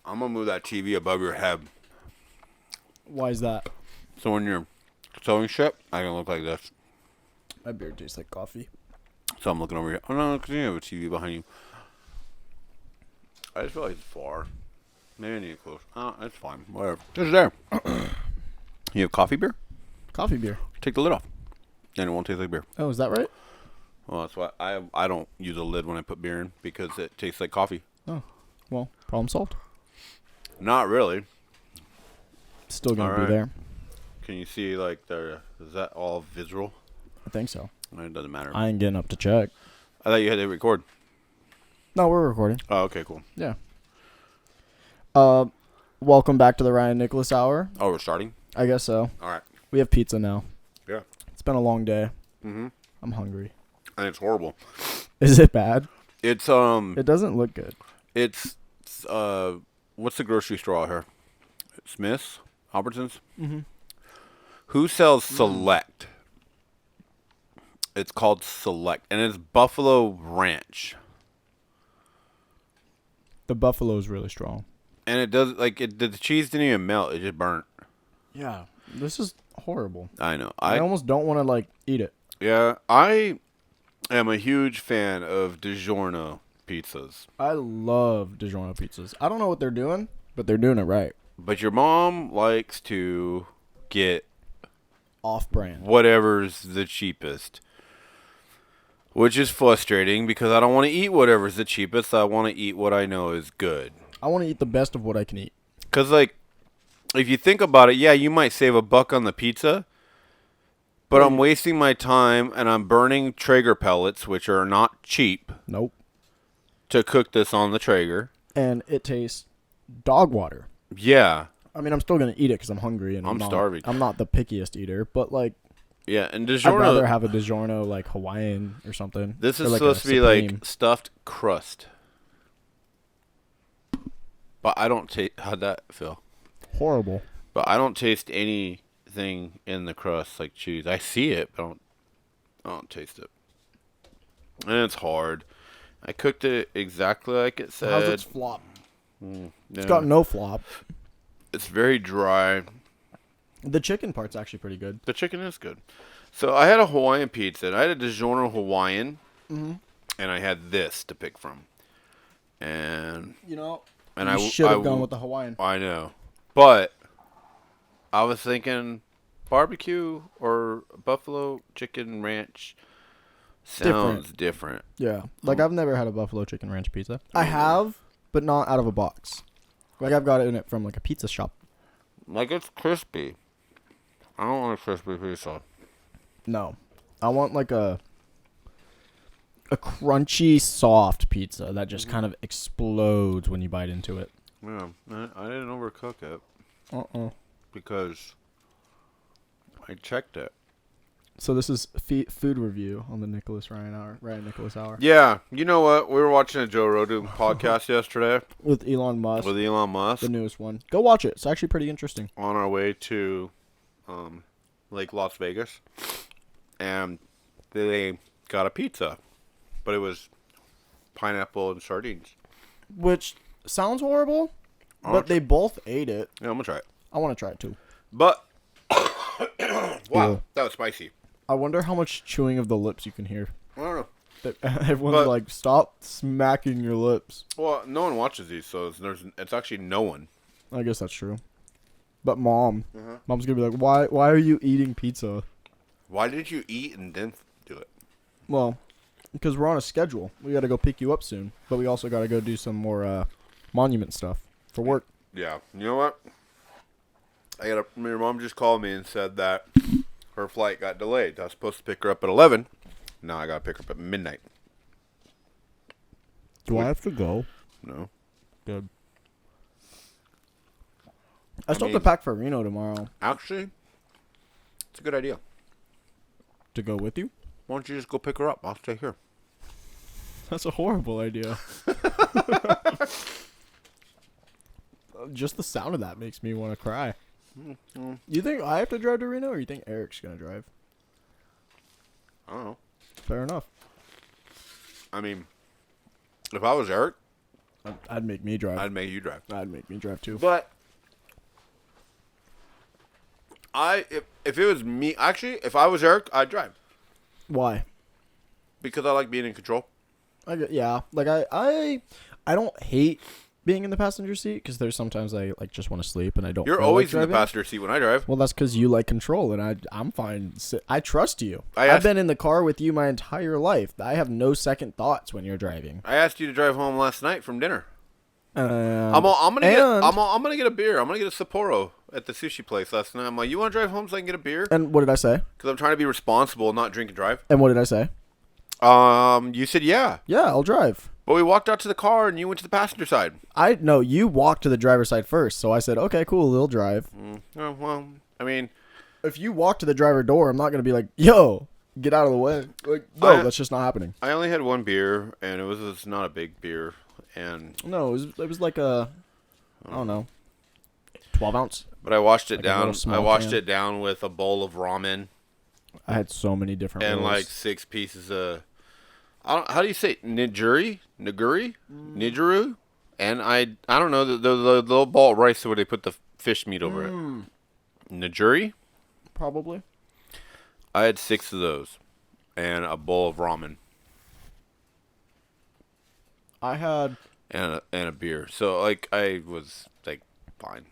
I'm gonna move that TV above your head. Why is that? So when you're sewing shit, I can look like this. My beard tastes like coffee. So I'm looking over here. Oh no, because you have a TV behind you. I just feel like it's far. Maybe I need it close. Oh, it's fine. Whatever. Just there. You have coffee beer? Coffee beer. Take the lid off. And it won't taste like beer. Oh, is that right? Well, that's why I don't use a lid when I put beer in because it tastes like coffee. Oh, well, problem solved. Not really. Still gonna All be right. there. Can you see like is that all visual? I think so. It doesn't matter. I ain't getting up to check. I thought you had to record. No, we're recording. Oh, okay, cool. Yeah. Welcome back to the Ryan Nicholas Hour. Oh, we're starting? I guess so. All right. We have pizza now. Yeah. It's been a long day. Mm-hmm. I'm hungry. And it's horrible. Is it bad? It's It doesn't look good. It's what's the grocery store out here? Smith's, Albertsons. Mm-hmm. Who sells Select? It's called Select, and it's Buffalo Ranch. The buffalo's really strong. And it does the cheese didn't even melt; it just burnt. Yeah. This is horrible. I know. I almost don't want to eat it. Yeah, I am a huge fan of DiGiorno pizzas. I love DiGiorno pizzas. I don't know what they're doing, but they're doing it right. But your mom likes to get Off-brand. whatever's the cheapest. Which is frustrating because I don't want to eat whatever's the cheapest. I want to eat what I know is good. I want to eat the best of what I can eat. Because, if you think about it, yeah, you might save $1 on the pizza. But I'm wasting my time and I'm burning Traeger pellets, which are not cheap. Nope. To cook this on the Traeger. And it tastes dog water. Yeah. I mean, I'm still going to eat it because I'm hungry. And I'm starving. I'm not the pickiest eater, but yeah, and I'd DiGiorno. rather have a DiGiorno Hawaiian or something. This is or supposed to be Supreme. stuffed crust. But I don't taste. How'd that feel? Horrible. But I don't taste anything in the crust like cheese. I see it, but I don't taste it. And it's hard. I cooked it exactly like it said. How's its flop? Yeah. It's got no flop. It's very dry. The chicken part's actually pretty good. The chicken is good. So I had a Hawaiian pizza. And I had a DiGiorno Hawaiian. Mm-hmm. And I had this to pick from. And I should have gone with the Hawaiian. I know. But I was thinking barbecue or buffalo chicken ranch sounds different. Yeah. I've never had a buffalo chicken ranch pizza. I have, but not out of a box. I've got it in it from a pizza shop. It's crispy. I don't want a crispy pizza. No. I want a crunchy, soft pizza that just kind of explodes when you bite into it. Yeah, I didn't overcook it. Because I checked it. So this is food review on the Ryan Nicholas Hour. Yeah, you know what? We were watching a Joe Rogan podcast yesterday. With Elon Musk. The newest one. Go watch it. It's actually pretty interesting. On our way to Lake Las Vegas. And they got a pizza. But it was pineapple and sardines. Which sounds horrible, but they both ate it. Yeah, I'm going to try it. I want to try it too. But, wow, that was spicy. I wonder how much chewing of the lips you can hear. I don't know. Everyone's stop smacking your lips. Well, no one watches these, so it's actually no one. I guess that's true. But mom's going to be like, why are you eating pizza? Why did you eat and then do it? Well, because we're on a schedule. We got to go pick you up soon. But we also got to go do some more monument stuff for work. Yeah. You know what? Your mom just called me and said that her flight got delayed. I was supposed to pick her up at 11. Now I got to pick her up at midnight. Do I have to go? No. Good. I still have to pack for Reno tomorrow. Actually, it's a good idea. To go with you? Why don't you just go pick her up? I'll stay here. That's a horrible idea. Just the sound of that makes me want to cry. You think I have to drive to Reno, or you think Eric's going to drive? I don't know. Fair enough. I mean, if I was Eric, I'd make me drive. I'd make you drive. I'd make me drive too. But if it was me, actually, if I was Eric, I'd drive Why? because I like being in control. Yeah. Like I don't hate being in the passenger seat because there's sometimes I like just want to sleep and I don't. You're feel always like in the driving. passenger seat when I drive. Well, that's because you like control, and I'm fine. I trust you. I I've asked- been in the car with you my entire life. I have no second thoughts when you're driving. I asked you to drive home last night from dinner. I'm I'm gonna get a beer. I'm gonna get a Sapporo at the sushi place last night. I'm like, you want to drive home so I can get a beer? And what did I say? Because I'm trying to be responsible and not drink and drive. And what did I say? You said yeah, Yeah, I'll drive. but we walked out to the car and you went to the passenger side. No, you walked to the driver's side first, so I said, okay, cool, we'll drive. Oh, well, I mean, If you walk to the driver door, I'm not gonna be like, yo, get out of the way. Like, no, that's just not happening. I only had one beer and it's not a big beer, and No, it was like a, I don't know, 12 ounce. but I washed it Like a down. little small I washed can. it down with a bowl of ramen I had so many different and rolls. like 6 pieces of. How do you say it? Niguri? Nijiru? And I don't know the little ball of rice where they put the fish meat over it. Niguri? Probably. I had 6 of those and a bowl of ramen I had and a beer. So like I was like fine.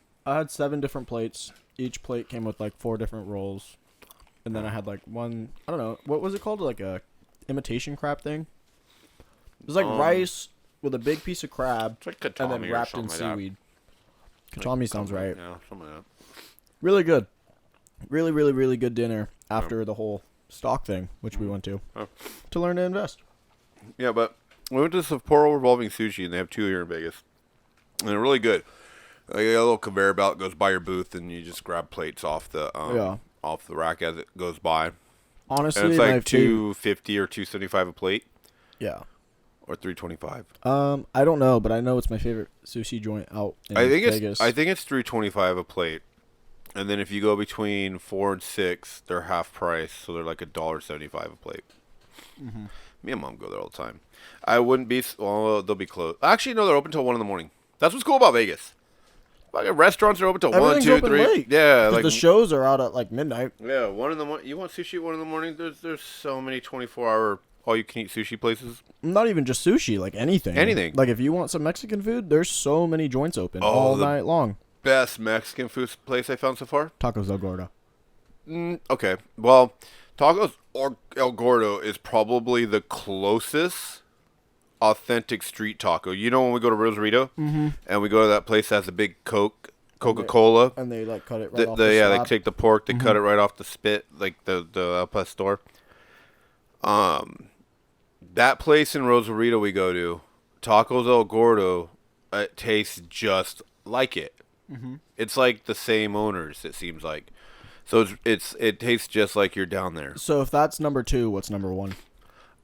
7 different plates. Each plate came with like 4 different rolls. And then I had like one, I don't know, what was it called? Like a imitation crab thing? It was like rice with a big piece of crab It's like katami and then or wrapped in something like that. seaweed. Katami sounds right. Yeah, something like that. Really good. Really, really, really good dinner after the whole stock thing, which we went Oh. to learn to invest. Yeah, but we went to Sapporo Revolving Sushi, and they have 2 here in Vegas. And they're really good. Like, a little conveyor belt goes by your booth, and you just grab plates off the off the rack as it goes by. Honestly, And it's my like $2.50 or $2.75 a plate, yeah. or $3.25. I don't know, but I know it's my favorite sushi joint out in Vegas. I think it's $3.25 a plate. And then if you go between 4 and 6, they're half price, so they're like $1.75 a plate. Mm-hmm. Me and Mom go there all the time. I wouldn't be. Well, they'll be closed. Actually, no, they're open till 1 in the morning. That's what's cool about Vegas. Like restaurants are open till 1, Everything's 2, open 3. late. Yeah, 'Cause like the shows are out at like midnight. yeah, 1 in the morning. You want sushi at 1 in the morning? There's so many 24-hour all-you-can-eat sushi places. Not even just sushi, like anything. Anything. Like if you want some Mexican food, there's so many joints open Oh, all the- night long. Best Mexican food place I found so far. Tacos del Gordo. Okay, well, Tacos or El Gordo is probably the closest authentic street taco. You know when we go to Rosarito and we go to that place that has a big Coca-Cola. And they like cut it right off the They slab. take the pork, they cut it right off the spit, like the El Pastor. That place in Rosarito we go to, Tacos El Gordo, it tastes just like it. It's like the same owners, it seems like. So it tastes just like you're down there. So if that's number 2, what's number 1?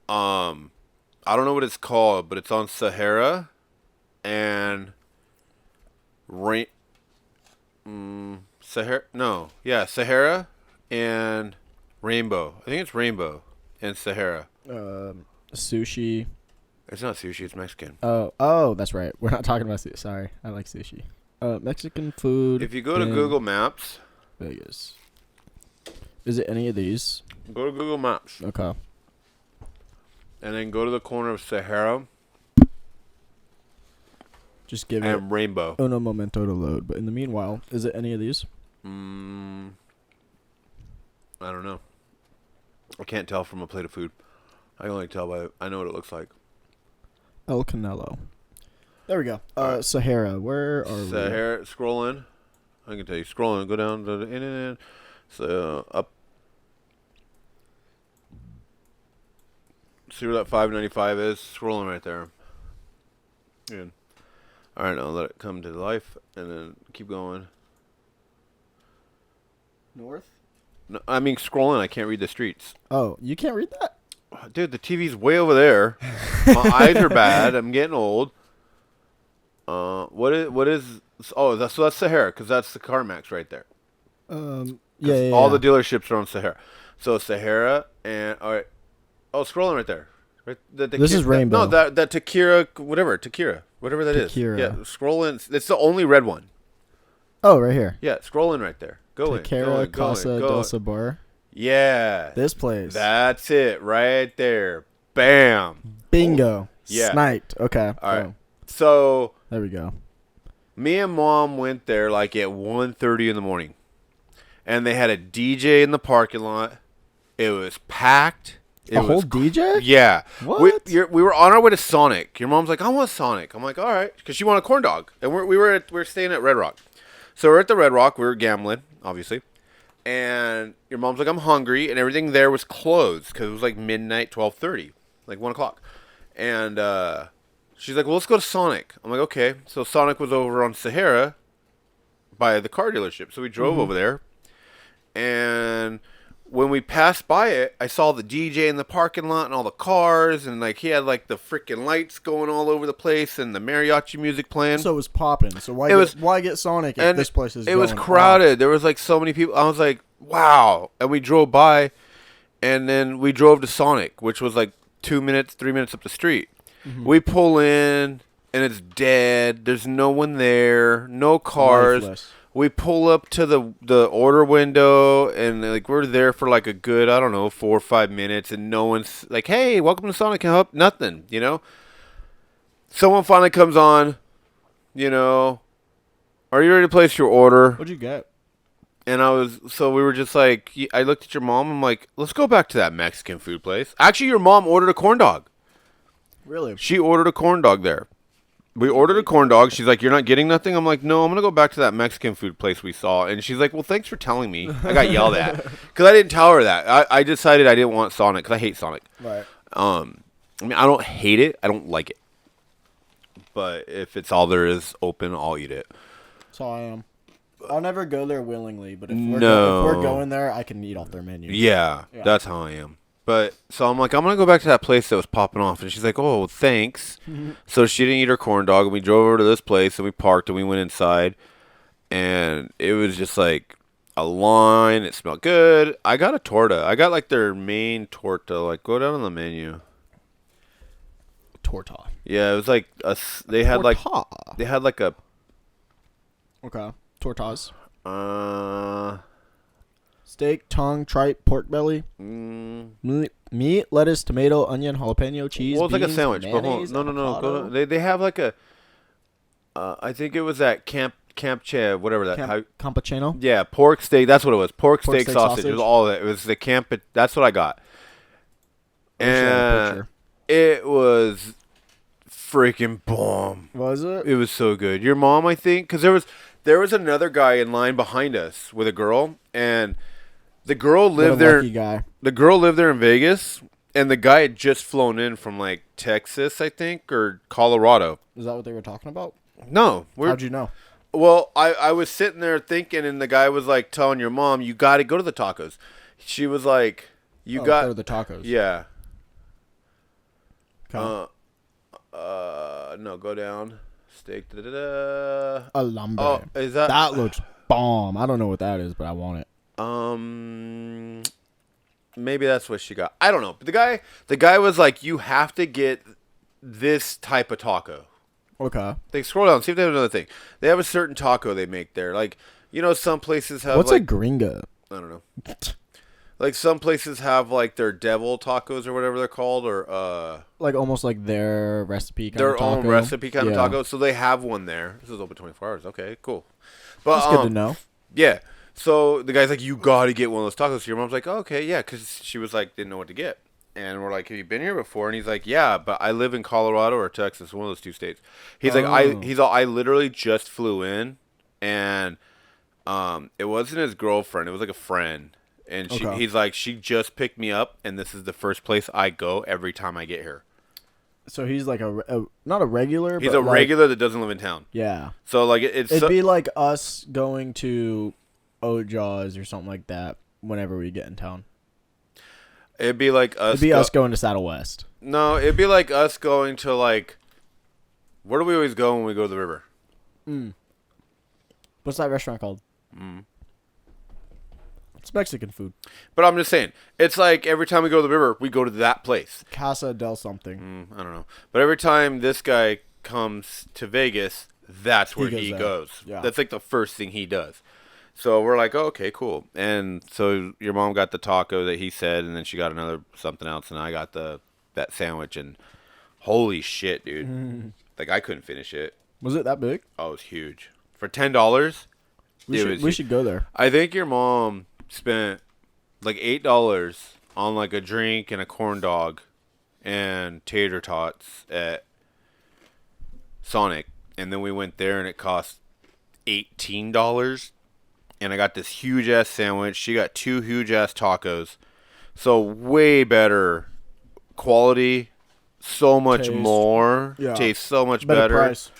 I don't know what it's called, but it's on Sahara and Sahara and Rainbow. I think it's Rainbow and Sahara. Sushi. It's not sushi, it's Mexican. Oh, that's right. We're not talking about sushi. Sorry, I like sushi. Mexican food. If you go to in Google Maps, Vegas. Is it any of these? go to Google Maps Okay. and then go to the corner of Sahara Just give it and Rainbow. uno momento to load. But in the meanwhile, is it any of these? I don't know. I can't tell from a plate of food. I can only tell by I know what it looks like. El Canelo. There we go. Alright. Sahara. Where are we? Sahara, scroll in. I can tell you. Scroll in. Go down to the in. So up. See where that 595 is? Scrolling right there. Good. All right, now let it come to life, and then keep going. North? No, I mean, scrolling. I can't read the streets. Oh, you can't read that? Dude, the TV's way over there. My eyes are bad. I'm getting old. What is? Oh, that's Sahara, because that's the CarMax right there. Yeah. All the dealerships are on Sahara. So Sahara and all right. Oh, scrolling right there. Right. This is Rainbow. No, that Takira, whatever Takira. Whatever that is. Tequila. Yeah, scroll in. It's the only red one. Oh, right here. Yeah, scroll in right there. Go in. Tequila Casa del Sabor. Yeah. This place. That's it right there. Bam. Bingo. Yeah. Sniped. Okay. All right. So there we go. me and Mom went there like at 1:30 in the morning. And they had a DJ in the parking lot. It was packed. A whole DJ? Yeah. What? We were on our way to Sonic. Your mom's like, I want Sonic. I'm like, all right. Because she wanted a corn dog. And we were staying at Red Rock. So we're at the Red Rock. We were gambling, obviously. And your mom's like, I'm hungry. And everything there was closed because it was like midnight, 12:30. Like 1 o'clock. And she's like, well, let's go to Sonic. I'm like, okay. So Sonic was over on Sahara by the car dealership. So we drove over there. And when we passed by it, I saw the DJ in the parking lot and all the cars, and like he had like the freaking lights going all over the place and the mariachi music playing. So it was popping. So why get Sonic if this place is? It was crowded. There was like so many people. I was like, wow. And we drove by, and then we drove to Sonic, which was like 2 minutes, 3 minutes up the street. We pull in, and it's dead. There's no one there. No cars. Lifeless. We pull up to the order window, and like we're there for like a good, I don't know, 4 or 5 minutes, and no one's like, hey, welcome to Sonic, can I help? Nothing, you know? Someone finally comes on, you know, are you ready to place your order? What'd you get? And we were just like, I looked at your mom, I'm like, let's go back to that Mexican food place. Actually, your mom ordered a corn dog. Really? She ordered a corn dog there. We ordered a corn dog. She's like, you're not getting nothing? I'm like, no, I'm going to go back to that Mexican food place we saw. And she's like, well, thanks for telling me. I got yelled at. Because I didn't tell her that. I decided I didn't want Sonic because I hate Sonic. Right. I mean, I don't hate it. I don't like it. But if it's all there is open, I'll eat it. That's how I am. I'll never go there willingly, but if No. we're going there, I can eat off their menu. Yeah, that's how I am. But so I'm like, I'm going to go back to that place that was popping off. And she's like, oh, thanks. So she didn't eat her corn dog. And we drove over to this place and we parked and we went inside. And it was just like a line. It smelled good. I got a torta. I got like their main torta. Like, go down on the menu. Torta. Yeah, it was like they had like a Okay. Tortas. Steak, tongue, tripe, pork belly, meat, lettuce, tomato, onion, jalapeno, cheese. Well, it's beans, like a sandwich. But mayonnaise, no. avocado. They have like a. I think it was at Camp Chev, whatever that. Campechino. Yeah, pork steak. That's what it was. Pork steak steak sausage. It was all that. It was the camp. That's what I got. And it was freaking bomb. Was it? It was so good. Your mom, I think, because there was another guy in line behind us with a girl, and the girl lived there. Lucky guy. The girl lived there in Vegas, and the guy had just flown in from like Texas, I think, or Colorado. Is that what they were talking about? No. How'd you know? Well, I was sitting there thinking, and the guy was like telling your mom, you got to go to the tacos. She was like, go to the tacos. Yeah. Okay. No, go down. Steak. Alambre. Oh, is that? That looks bomb. I don't know what that is, but I want it. Maybe that's what she got. I don't know. But the guy was like, you have to get this type of taco. Okay. They scroll down, see if they have another thing. They have a certain taco they make there. Like, you know, some places have What's like, a gringa? I don't know. Like some places have like their devil tacos or whatever they're called, or like almost like their recipe kind their of taco. own recipe kind of taco. So they have one there. This is open 24 hours. Okay, cool. But that's good to know. Yeah. So the guy's like, you got to get one of those tacos. So your mom's like, oh, okay, yeah, because she was like, didn't know what to get. And we're like, have you been here before? And he's like, yeah, but I live in Colorado or Texas, one of those two states. He's like, I literally just flew in, and it wasn't his girlfriend. It was like a friend. And he's like, she just picked me up, and this is the first place I go every time I get here. So he's like not a regular. He's but a regular that doesn't live in town. Yeah. So like it'd be like us going to Ojaws or something like that whenever we get in town. It'd be like us. It'd be us going to Saddle West. No, it'd be like us going to like. Where do we always go when we go to the river? What's that restaurant called? It's Mexican food. But I'm just saying, it's like every time we go to the river, we go to that place. Casa del something. I don't know. But every time this guy comes to Vegas, that's where goes he there. goes. Yeah. That's like the first thing he does. So we're like, oh, okay, cool. And so your mom got the taco that he said, and then she got another something else, and I got that sandwich. And holy shit, dude! Like I couldn't finish it. Was it that big? Oh, it was huge for $10. We should go there. I think your mom spent like $8 on like a drink and a corn dog and tater tots at Sonic, and then we went there and it cost $18. And I got this huge ass sandwich. She got 2 huge ass tacos. So way better quality, so much Taste. more. Yeah. Tastes so much better. Price.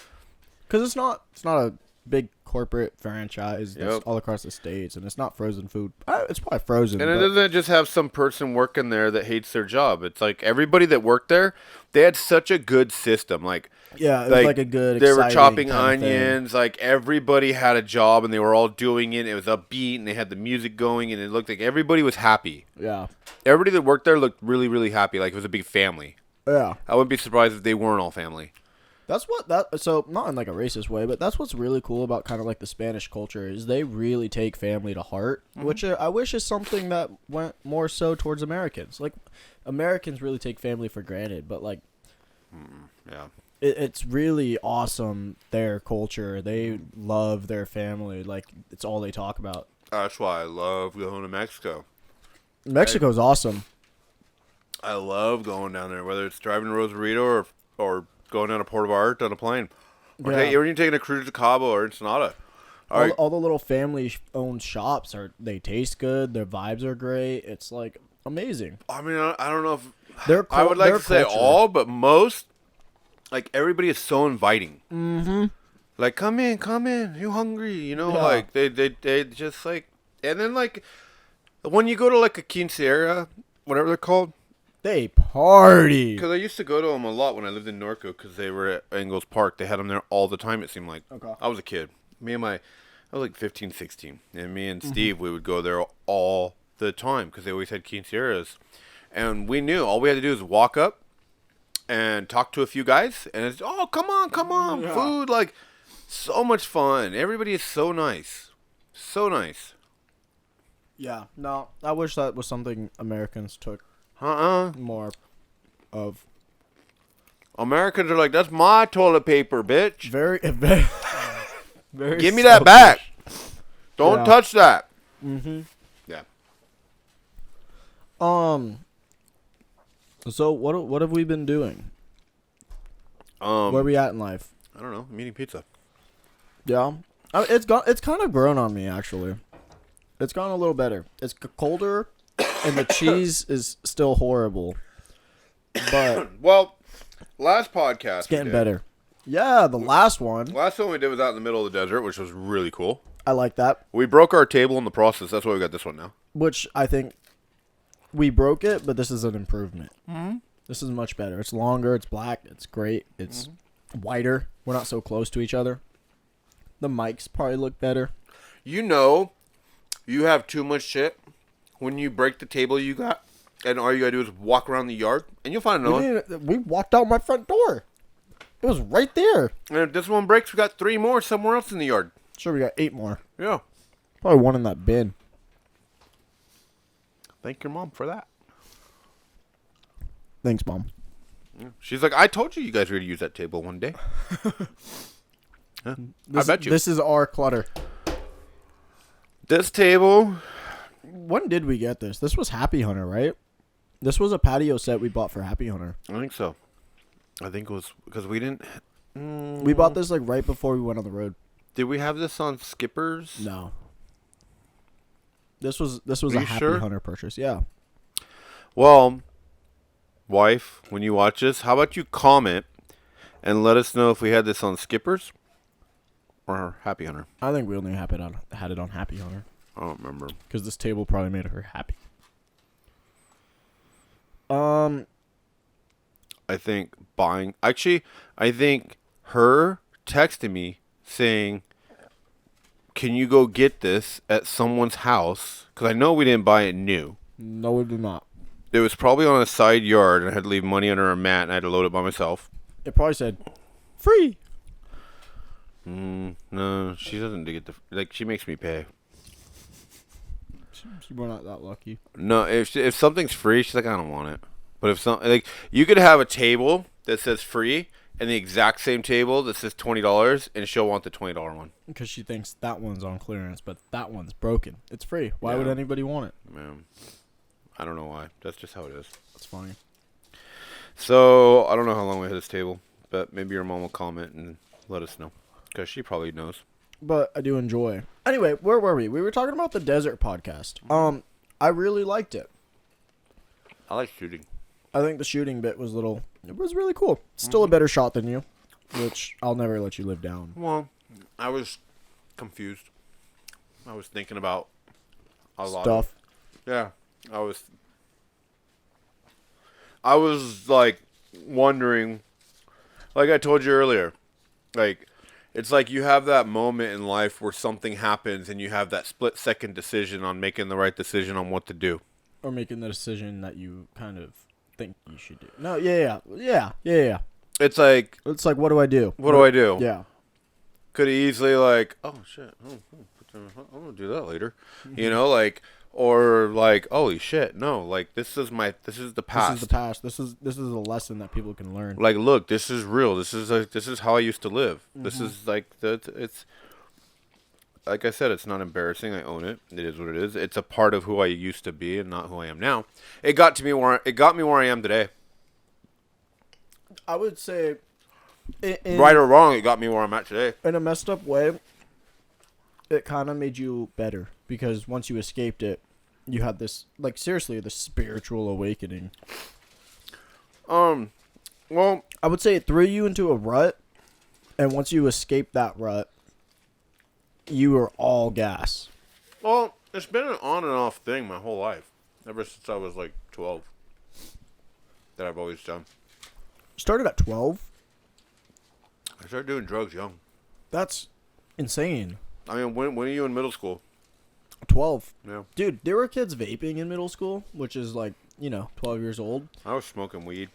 Because it's not a big corporate franchise that's Yep. all across the states, and it's not frozen food. It's probably frozen. And it but doesn't just have some person working there that hates their job. It's like everybody that worked there, they had such a good system. Like, yeah, it was like a good. They were exciting chopping kind of thing. onions. Like everybody had a job, and they were all doing it. It was upbeat, and they had the music going, and it looked like everybody was happy. Yeah, Everybody that worked there looked really, really happy. Like it was a big family. yeah. I wouldn't be surprised if they weren't all family. That's so not in like a racist way, but that's what's really cool about kind of like the Spanish culture is they really take family to heart, which I wish is something that went more so towards Americans. Like Americans really take family for granted, but like Yeah. it's really awesome their culture. They love their family, like it's all they talk about. That's why I love going to Mexico. Mexico's awesome. I love going down there, whether it's driving to Rosarito or going down to Port of Art on a plane. Or Yeah. you're taking a cruise to Cabo or Ensenada. All the little family-owned shops they taste good. Their vibes are great. It's like amazing. I mean, I don't know if I I would like to say all, but most, like everybody is so inviting. Mm-hmm. Like, come in, you hungry? You know, Yeah. like they just like, and then like when you go to like a quinceañera, whatever they're called. They party. Because I used to go to them a lot when I lived in Norco because they were at Engels Park. They had them there all the time, it seemed like. Okay. I was a kid. I was like 15, 16. And me and Steve, we would go there all the time because they always had quinceañeras. And we knew all we had to do is walk up and talk to a few guys. And it's, oh, come on, Yeah. food. Like, so much fun. Everybody is so nice. So nice. Yeah. No, I wish that was something Americans took more of. Americans are like, that's my toilet paper, bitch. Very, very, very. Give me that selfish. back. Don't Yeah. touch that. Mm-hmm. Yeah. So what have we been doing? Where we at in life? I don't know. I'm eating pizza. Yeah. It's kind of grown on me actually. It's gone a little better. It's colder, and the cheese is still horrible, but Well, last podcast it's getting better. Yeah, the last one. Last one we did was out in the middle of the desert, which was really cool. I like that. We broke our table in the process. That's why we got this one now. Which I think we broke it, but this is an improvement. Mm-hmm. This is much better. It's longer. It's black. It's great. It's wider. We're not so close to each other. The mics probably look better. You know, you have too much shit when you break the table you got, and all you gotta do is walk around the yard, and you'll find another one. We walked out my front door. It was right there. And if this one breaks, we got 3 more somewhere else in the yard. Sure, we got 8 more. Yeah. Probably one in that bin. Thank your mom for that. Thanks, Mom. She's like, I told you guys were gonna use that table one day. Huh? I bet you. This is our clutter. This table. When did we get this? This was Happy Hunter, right? This was a patio set we bought for Happy Hunter. I think so. I think it was because we didn't. We bought this like right before we went on the road. Did we have this on Skippers? No. This was Are a you Happy sure? Hunter purchase. Yeah. Well, wife, when you watch this, how about you comment and let us know if we had this on Skippers or Happy Hunter? I think we only had it on Happy Hunter I don't remember. because this table probably made her happy. I think I think her texting me saying, can you go get this at someone's house? Because I know we didn't buy it new. No, we did not. It was probably on a side yard, and I had to leave money under a mat, and I had to load it by myself. It probably said Free. No, she doesn't get she makes me pay. We're not that lucky. No, if something's free, she's like, I don't want it. But if you could have a table that says free and the exact same table that says $20, and she'll want the $20 one because she thinks that one's on clearance, but that one's broken. It's free. Why would anybody want it? Man, I don't know why. That's just how it is. That's funny. So I don't know how long we had this table, but maybe your mom will comment and let us know because she probably knows. But I do enjoy. Anyway, where were we? We were talking about the desert podcast. I really liked it. I like shooting. I think the shooting bit was it was really cool. Still a better shot than you, which I'll never let you live down. Well, I was confused. I was thinking about a lot Stuff. Yeah, I was like wondering, like I told you earlier, like it's like you have that moment in life where something happens and you have that split-second decision on making the right decision on what to do. Or making the decision that you kind of think you should do. No, yeah. It's like, what do I do? What do I do? Yeah. Could easily like, oh shit, I'm gonna do that later, you know, like, or like, holy shit, no, like this is the past. This is the past. This is a lesson that people can learn. Like, look, this is real. This is how I used to live. This is like it's like I said, it's not embarrassing. I own it. It is what it is. It's a part of who I used to be and not who I am now. It got me where I am today. I would say, right or wrong, it got me where I'm at today. In a messed up way, it kind of made you better because once you escaped it, you had this, like, seriously, the spiritual awakening. Well, I would say it threw you into a rut, and once you escaped that rut, you were all gas. Well, it's been an on and off thing my whole life, ever since I was like 12. That I've always done. Started at 12? I started doing drugs young. That's insane. I mean, when are you in middle school? 12. Yeah. Dude, there were kids vaping in middle school, which is like, 12 years old. I was smoking weed.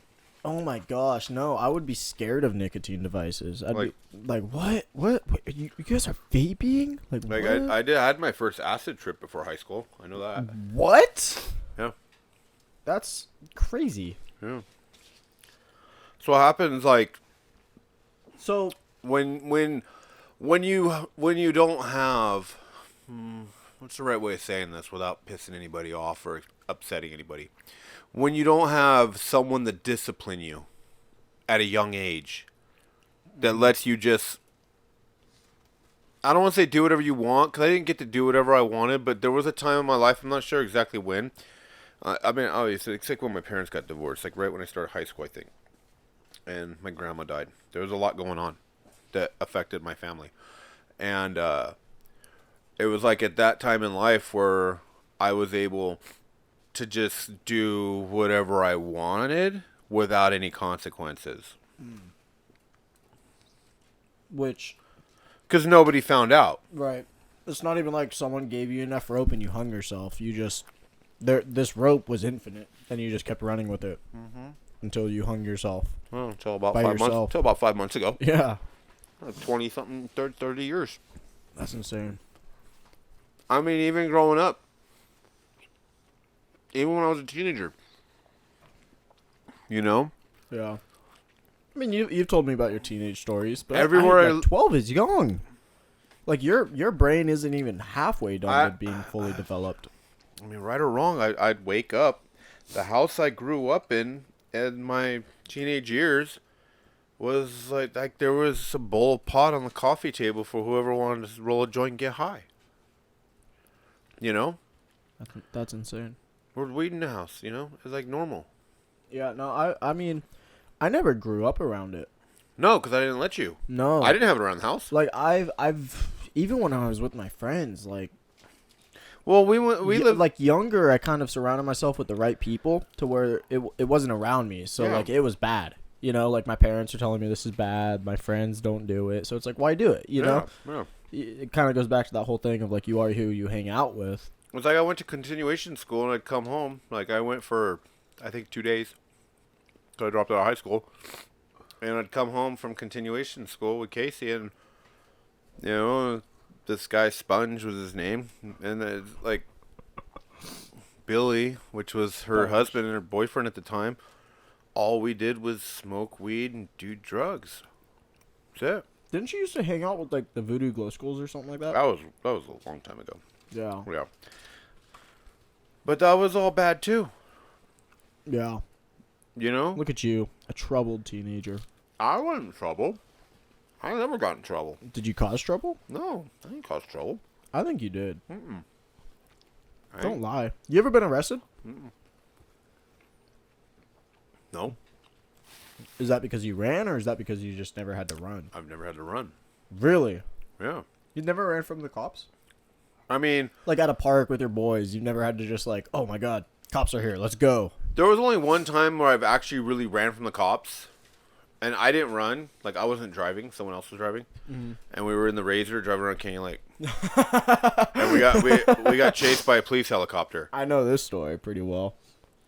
Oh my gosh, no. I would be scared of nicotine devices. I'd be like, what? What? You guys are vaping? Like what? I had my first acid trip before high school. I know that. What? Yeah. That's crazy. Yeah. So what happens, like, so when you don't have, what's the right way of saying this without pissing anybody off or upsetting anybody? When you don't have someone to discipline you at a young age that lets you just, I don't want to say do whatever you want, because I didn't get to do whatever I wanted, but there was a time in my life, I'm not sure exactly when. I mean, obviously, it's like when my parents got divorced, like right when I started high school, I think. And my grandma died. There was a lot going on that affected my family. And it was like at that time in life where I was able to just do whatever I wanted without any consequences. Which... because nobody found out. Right. It's not even like someone gave you enough rope and you hung yourself. You just... this rope was infinite, and you just kept running with it until you hung yourself. Well, until about by 5 months. yourself. Until about 5 months ago. Yeah. 20-something, 30 years. That's insane. I mean, even growing up, even when I was a teenager, you know. Yeah. I mean, you've told me about your teenage stories, but everywhere 12 is young. Like your brain isn't even halfway done with being fully developed. I mean, right or wrong, I'd wake up. The house I grew up in my teenage years was like there was a bowl of pot on the coffee table for whoever wanted to roll a joint and get high. You know? That's insane. We're weed in the house, you know? It's like normal. Yeah, no, I mean, I never grew up around it. No, because I didn't let you. No. I didn't have it around the house. Like, I've even when I was with my friends, like... Well, we lived... like, younger, I kind of surrounded myself with the right people to where it wasn't around me. So, like, it was bad. You know, like, my parents are telling me this is bad. My friends don't do it. So, it's like, why do it? You know? Yeah. It kind of goes back to that whole thing of, like, you are who you hang out with. It's like I went to continuation school and I'd come home. Like, I went for, I think, 2 days. So I dropped out of high school. And I'd come home from continuation school with Casey, and this guy Sponge was his name, and it's like Billy, which was her husband and her boyfriend at the time. All we did was smoke weed and do drugs. That's it. Didn't you used to hang out with like the Voodoo Glow Schools or something like that? That was a long time ago. Yeah. Yeah. But that was all bad too. Yeah. Look at you, a troubled teenager. I wasn't in trouble. I never got in trouble. Did you cause trouble? No, I didn't cause trouble. I think you did. Mm-mm. Don't lie. You ever been arrested? Mm-mm. No. Is that because you ran, or is that because you just never had to run? I've never had to run. Really? Yeah. You never ran from the cops? I mean, like at a park with your boys, you never had to just like, oh my god, cops are here, let's go. There was only one time where I've actually really ran from the cops, and I didn't run. Like, I wasn't driving. Someone else was driving. Mm-hmm. And we were in the Razor driving around Canyon Lake. And we got chased by a police helicopter. I know this story pretty well.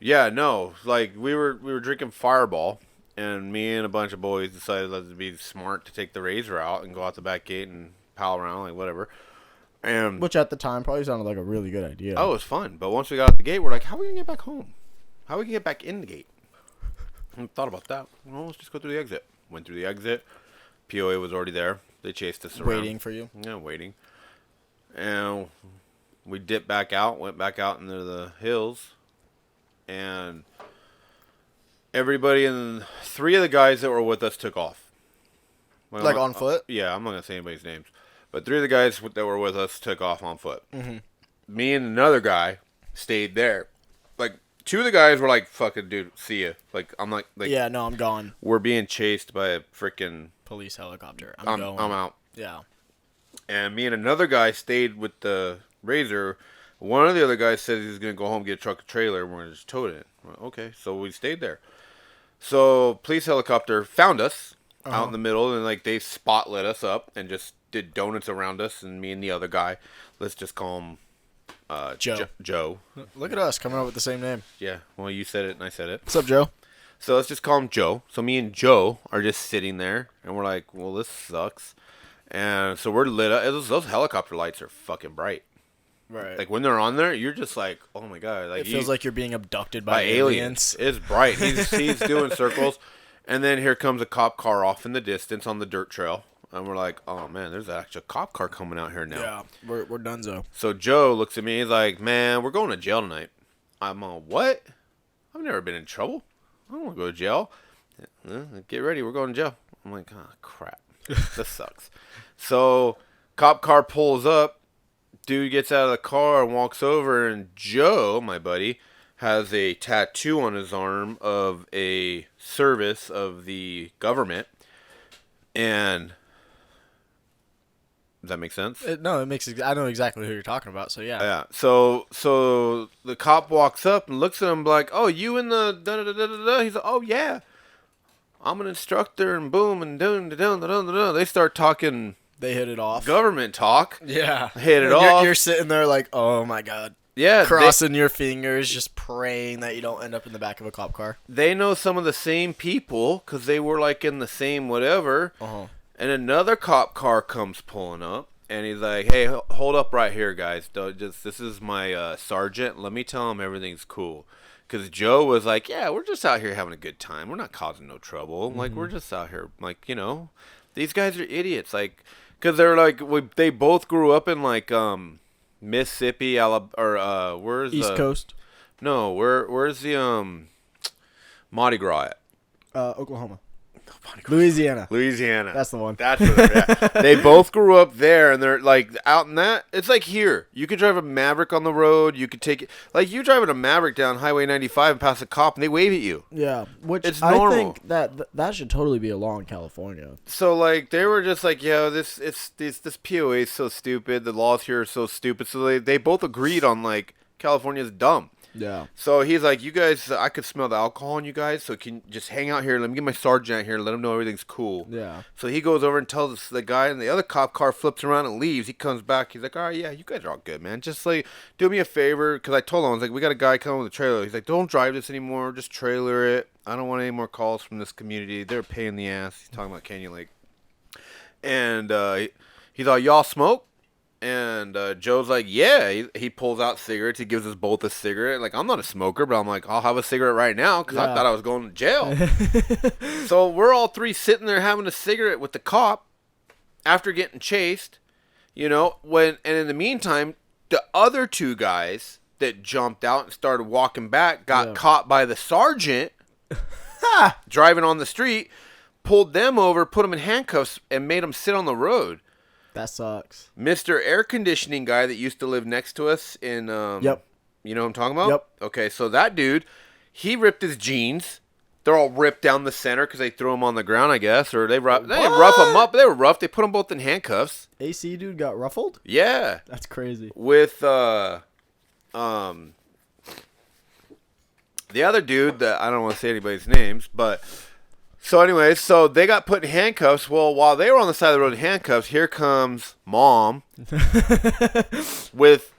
Yeah, no. Like, we were drinking Fireball, and me and a bunch of boys decided let's be smart to take the Razor out and go out the back gate and pal around, like, whatever. And which at the time probably sounded like a really good idea. Oh, it was fun. But once we got out the gate, we're like, how are we going to get back home? How are we going to get back in the gate? I thought about that. Well, let's just go through the exit. Went through the exit. POA was already there. They chased us around. Waiting for you? Yeah, waiting. And we dipped back out, went back out into the hills. And everybody and 3 of the guys that were with us took off. Well, like on foot? Yeah, I'm not going to say anybody's names. But 3 of the guys that were with us took off on foot. Mm-hmm. Me and another guy stayed there. Like, 2 of the guys were like, fucking, dude, see ya. Like, I'm like yeah, no, I'm gone. We're being chased by a freaking police helicopter. I'm going. I'm out. Yeah. And me and another guy stayed with the Razor. One of the other guys said he was going to go home, get a truck and trailer, and we're going to just tow it. Well, okay, so we stayed there. So, police helicopter found us out in the middle, and like they spotlit us up and just did donuts around us, and me and the other guy, let's just call him Joe. Joe. Look at us coming up with the same name. Yeah, well, you said it and I said it. What's up, Joe? So let's just call him Joe. So me and Joe are just sitting there, and we're like, well, this sucks. And so we're lit up. Those helicopter lights are fucking bright. Right. Like when they're on there, you're just like, oh my god. Like it feels like you're being abducted by aliens. It's bright. He's doing circles. And then here comes a cop car off in the distance on the dirt trail. And we're like, oh, man, there's actually a cop car coming out here now. Yeah, we're donezo. So Joe looks at me. He's like, man, we're going to jail tonight. I'm all, what? I've never been in trouble. I don't want to go to jail. Get ready. We're going to jail. I'm like, oh, crap. This sucks. So cop car pulls up. Dude gets out of the car and walks over. And Joe, my buddy, has a tattoo on his arm of a service of the government. And does that make sense? No, it makes. I know exactly who you're talking about. So yeah. Yeah. So the cop walks up and looks at him like, "Oh, you in the da da da da da?" He's like, "Oh yeah, I'm an instructor." And boom, and dun dun dun dun dun. They start talking. They hit it off. Government talk. Yeah. Hit it off. You're sitting there like, oh my god. Yeah. Crossing your fingers, just praying that you don't end up in the back of a cop car. They know some of the same people because they were like in the same whatever. Uh-huh. And another cop car comes pulling up, and he's like, "Hey, hold up right here, guys. This is my sergeant. Let me tell him everything's cool." Because Joe was like, "Yeah, we're just out here having a good time. We're not causing no trouble. Like, we're just out here, like, these guys are idiots. Like, because they're like, they both grew up in like Mississippi, Alabama, or where's East Coast? No, where's the Mardi Gras at? Oklahoma. Louisiana. That's the one. That's what they're at. They both grew up there, and they're like out in that. It's like here. You could drive a Maverick on the road. You could take it. Like you driving a Maverick down Highway 95 and pass a cop, and they wave at you. Yeah, which it's normal. I think that should totally be a law in California. So like they were just like, yeah, this POA is so stupid. The laws here are so stupid. So they both agreed on like California's dumb. Yeah. So he's like, you guys, I could smell the alcohol in you guys, so can you just hang out here. Let me get my sergeant out here and let him know everything's cool. Yeah. So he goes over and tells the guy, and the other cop car flips around and leaves. He comes back. He's like, all right, yeah, you guys are all good, man. Just like, do me a favor, because I told him, I was like, we got a guy coming with a trailer. He's like, don't drive this anymore. Just trailer it. I don't want any more calls from this community. They're a pain in the ass. He's talking about Canyon Lake. And he's like, y'all smoke? And Joe's like, yeah. He pulls out cigarettes. He gives us both a cigarette. Like, I'm not a smoker, but I'm like, I'll have a cigarette right now because I thought I was going to jail. So we're all three sitting there having a cigarette with the cop after getting chased. You know, and in the meantime, the other two guys that jumped out and started walking back got caught by the sergeant driving on the street, pulled them over, put them in handcuffs, and made them sit on the road. That sucks. Mr. Air Conditioning guy that used to live next to us in, Yep. You know what I'm talking about? Yep. Okay, so that dude, he ripped his jeans. They're all ripped down the center because they threw them on the ground, I guess, or they didn't rough them up. They were rough. They put them both in handcuffs. AC dude got ruffled? Yeah. That's crazy. With, the other dude that I don't want to say anybody's names, but so anyway, so they got put in handcuffs. Well, while they were on the side of the road in handcuffs, here comes mom with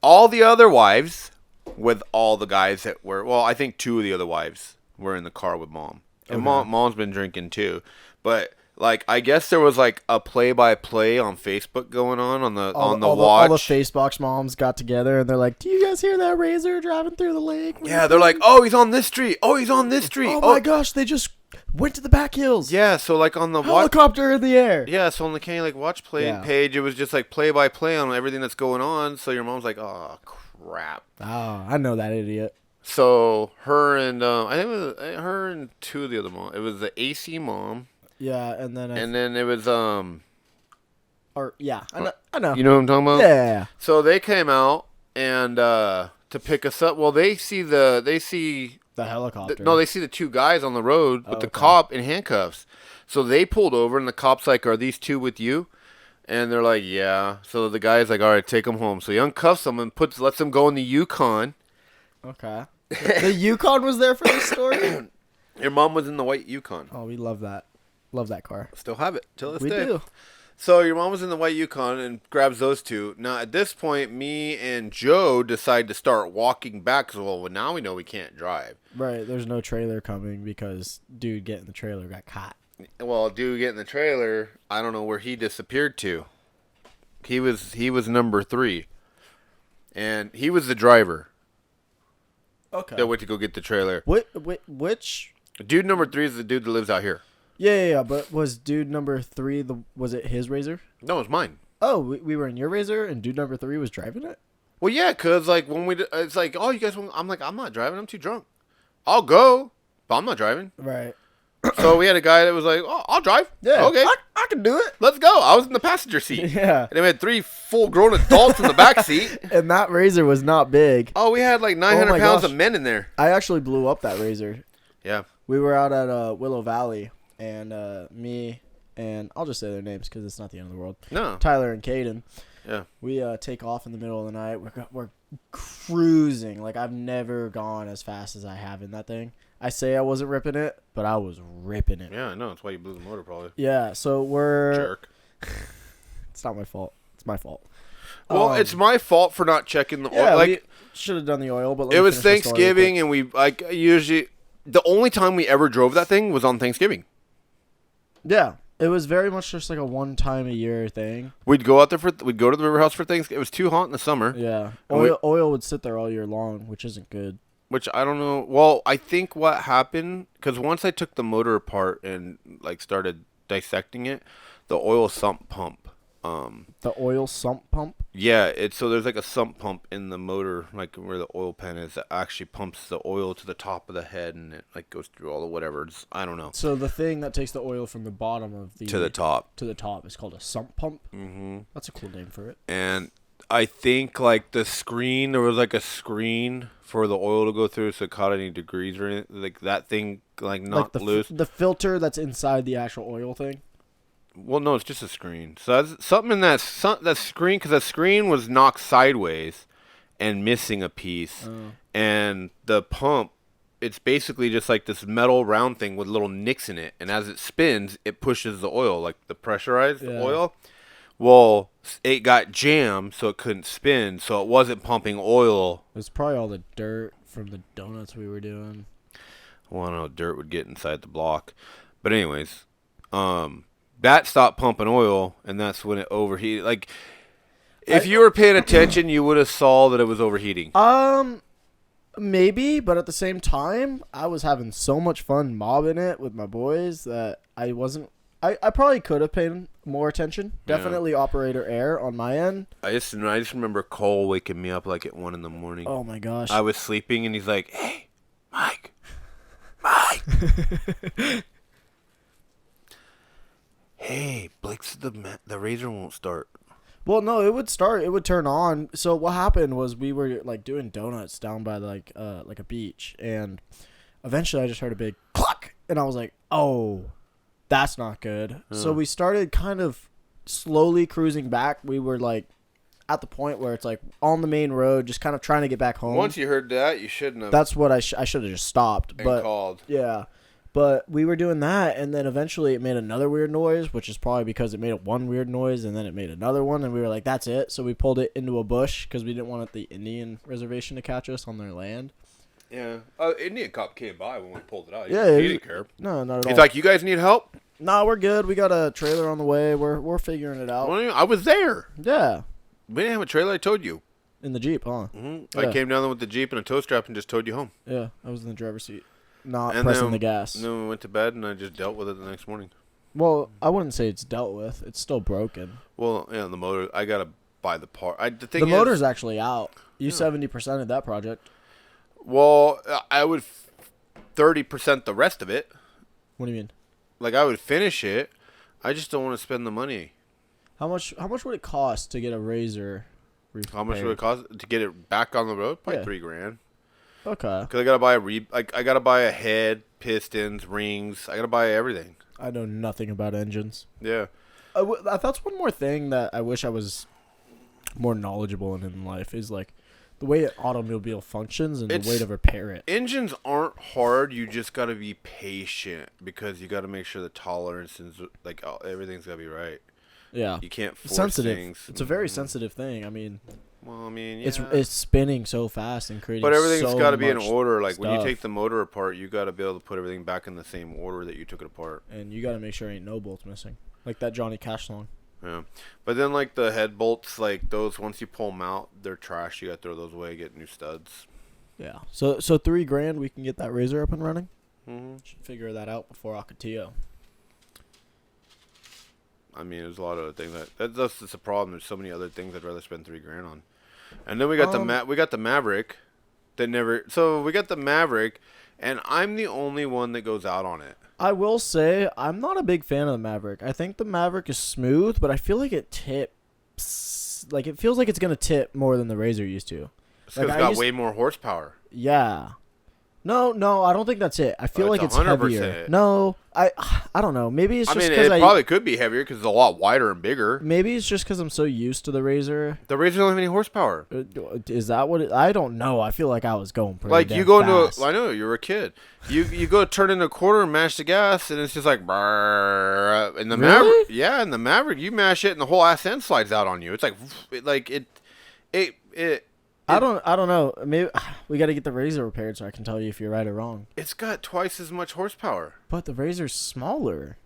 all the other wives, with all the guys that were, well, I think two of the other wives were in the car with mom. And mom's been drinking too. But like, I guess there was like a play-by-play on Facebook going on the watch. All the Facebox moms got together and they're like, "Do you guys hear that Razor driving through the lake?" Yeah, they're like, "Oh, he's on this street. Oh, he's on this street. Oh my gosh, they just went to the back hills." Yeah, so like on the helicopter in the air. Yeah, so on the Canyon Lake Watch page, it was just like play-by-play on everything that's going on. So your mom's like, "Oh crap." Oh, I know that idiot. So her and I think it was her and two of the other moms. It was the AC mom. Yeah, and then it was I know. You know what I'm talking about? Yeah. So they came out and to pick us up. Well, they see the helicopter. they see the two guys on the road with the cop in handcuffs. So they pulled over and the cop's like, "Are these two with you?" And they're like, "Yeah." So the guy's like, "All right, take them home." So he uncuffs them and lets them go in the Yukon. Okay. The Yukon was there for this story? Your mom was in the white Yukon. Oh, we love that. Love that car. Still have it till this we day. We do. So your mom was in the white Yukon and grabs those two. Now at this point, me and Joe decide to start walking back. Cause well, now we know we can't drive. Right. There's no trailer coming because dude getting the trailer got caught. Well, dude getting the trailer, I don't know where he disappeared to. He was number 3, and he was the driver. Okay. That went to go get the trailer. Which? Dude number 3 is the dude that lives out here. Yeah. But was dude number 3 was it his Razor? No, it's mine. Oh, we were in your Razor, and dude number 3 was driving it. Well, yeah, cause like when it's like, oh, you guys, I'm like, I'm not driving. I'm too drunk. I'll go, but I'm not driving. Right. So we had a guy that was like, oh, I'll drive. Yeah. Okay. I can do it. Let's go. I was in the passenger seat. Yeah. And we had 3 full-grown adults in the back seat. And that Razor was not big. Oh, we had like 900 pounds of men in there. I actually blew up that Razor. Yeah. We were out at Willow Valley, and me and I'll just say their names because it's not the end of the world. No. Tyler and Caden. Yeah. We take off in the middle of the night. We're cruising. Like, I've never gone as fast as I have in that thing. I say I wasn't ripping it, but I was ripping it. Yeah, I know. That's why you blew the motor, probably. Yeah, so we're... Jerk. It's not my fault. It's my fault. Well, it's my fault for not checking the oil. Yeah, like, we should have done the oil, but it was Thanksgiving, and we, like, usually... The only time we ever drove that thing was on Thanksgiving. Yeah. It was very much just like a one-time-a-year thing. We'd go out there we'd go to the river house for Thanksgiving. It was too hot in the summer. Yeah. Oil would sit there all year long, which isn't good. Which I don't know. Well, I think what happened, because once I took the motor apart and like started dissecting it, the oil sump pump. The oil sump pump? Yeah, so there's like a sump pump in the motor, like where the oil pan is, that actually pumps the oil to the top of the head, and it like goes through all the whatever. I don't know. So the thing that takes the oil from the bottom of the to the top is called a sump pump. Mm-hmm. That's a cool name for it. And I think like the screen, there was like a screen for the oil to go through, so it caught any degrees or anything. Like that thing, like knocked loose. The filter that's inside the actual oil thing. Well, no, it's just a screen. So that's something in that screen, because that screen was knocked sideways, and missing a piece. And the pump, it's basically just like this metal round thing with little nicks in it. And as it spins, it pushes the oil, like the pressurized oil. Well, it got jammed, so it couldn't spin, so it wasn't pumping oil. It was probably all the dirt from the donuts we were doing. Well, I don't know, dirt would get inside the block. But anyways, that stopped pumping oil, and that's when it overheated. Like, if you were paying attention, you would have saw that it was overheating. Maybe, but at the same time, I was having so much fun mobbing it with my boys that I wasn't. I probably could have paid more attention. Definitely operator error on my end. I just remember Cole waking me up like at 1 a.m. Oh my gosh! I was sleeping, and he's like, "Hey, Mike." Hey, Blake's the razor won't start. Well, no, it would start. It would turn on. So what happened was we were like doing donuts down by like a beach, and eventually I just heard a big cluck, and I was like, "Oh, that's not good." So we started kind of slowly cruising back. We were like at the point where it's like on the main road, just kind of trying to get back home. Once you heard that, you shouldn't have. That's what I should have just stopped. And called. Yeah. But we were doing that, and then eventually it made another weird noise, which is probably because it made one weird noise, and then it made another one, and we were like, that's it. So we pulled it into a bush because we didn't want the Indian reservation to catch us on their land. Yeah. Indian cop came by when we pulled it out. Yeah. He didn't care. No, not at all. He's like, you guys need help? No, we're good. We got a trailer on the way. We're figuring it out. Well, I was there. Yeah. We didn't have a trailer, I told you. In the Jeep, huh? Mm-hmm. Yeah. I came down there with the Jeep and a tow strap and just towed you home. Yeah, I was in the driver's seat. Not pressing the gas. And then we went to bed, and I just dealt with it the next morning. Well, I wouldn't say it's dealt with. It's still broken. Well, yeah, the motor. I gotta buy the part. The motor's actually out. You 70%ed that project. Well, I would 30% the rest of it. What do you mean? Like, I would finish it. I just don't want to spend the money. How much would it cost to get a razor repaired? How much would it cost to get it back on the road? Probably $3,000. Okay. Because I gotta buy I gotta buy a head, pistons, rings. I gotta buy everything. I know nothing about engines. Yeah. That's one more thing that I wish I was more knowledgeable in life is like the way an automobile functions and the way to repair it. Engines aren't hard. You just gotta be patient because you gotta make sure the tolerances, like everything's gotta be right. Yeah. You can't force things. It's a very sensitive thing. I mean. Well, I mean, yeah. It's spinning so fast and creating. But everything's so got to be in much order. Like stuff. when you take the motor apart, you got to be able to put everything back in the same order that you took it apart. And you got to make sure ain't no bolts missing, like that Johnny Cash song. Yeah, but then like the head bolts, like those, once you pull them out, they're trash. You got to throw those away, get new studs. Yeah. So $3,000 we can get that razor up and running. Mm-hmm. Should figure that out before Ocotillo. I mean, there's a lot of other things that's just a problem. There's so many other things I'd rather spend $3,000 on. And then we got we got the Maverick that never. So we got the Maverick, and I'm the only one that goes out on it. I will say I'm not a big fan of the Maverick. I think the Maverick is smooth, but I feel like it tips. Like it feels like it's gonna tip more than the Razor used to. It's got way more horsepower. Yeah. No, I don't think that's it. I feel like it's 100%. Heavier. No, I don't know. Maybe it's just because it probably could be heavier because it's a lot wider and bigger. Maybe it's just because I'm so used to the Razor. The Razor don't have any horsepower. Is that what it? I don't know. I feel like I was going pretty like you go fast. into. I know you were a kid. You go turn in a quarter and mash the gas and it's just like brrr. And the really? Maverick, and the Maverick, you mash it and the whole ass end slides out on you. It's like it. I don't know. Maybe we got to get the Razor repaired so I can tell you if you're right or wrong. It's got twice as much horsepower. But the Razor's smaller.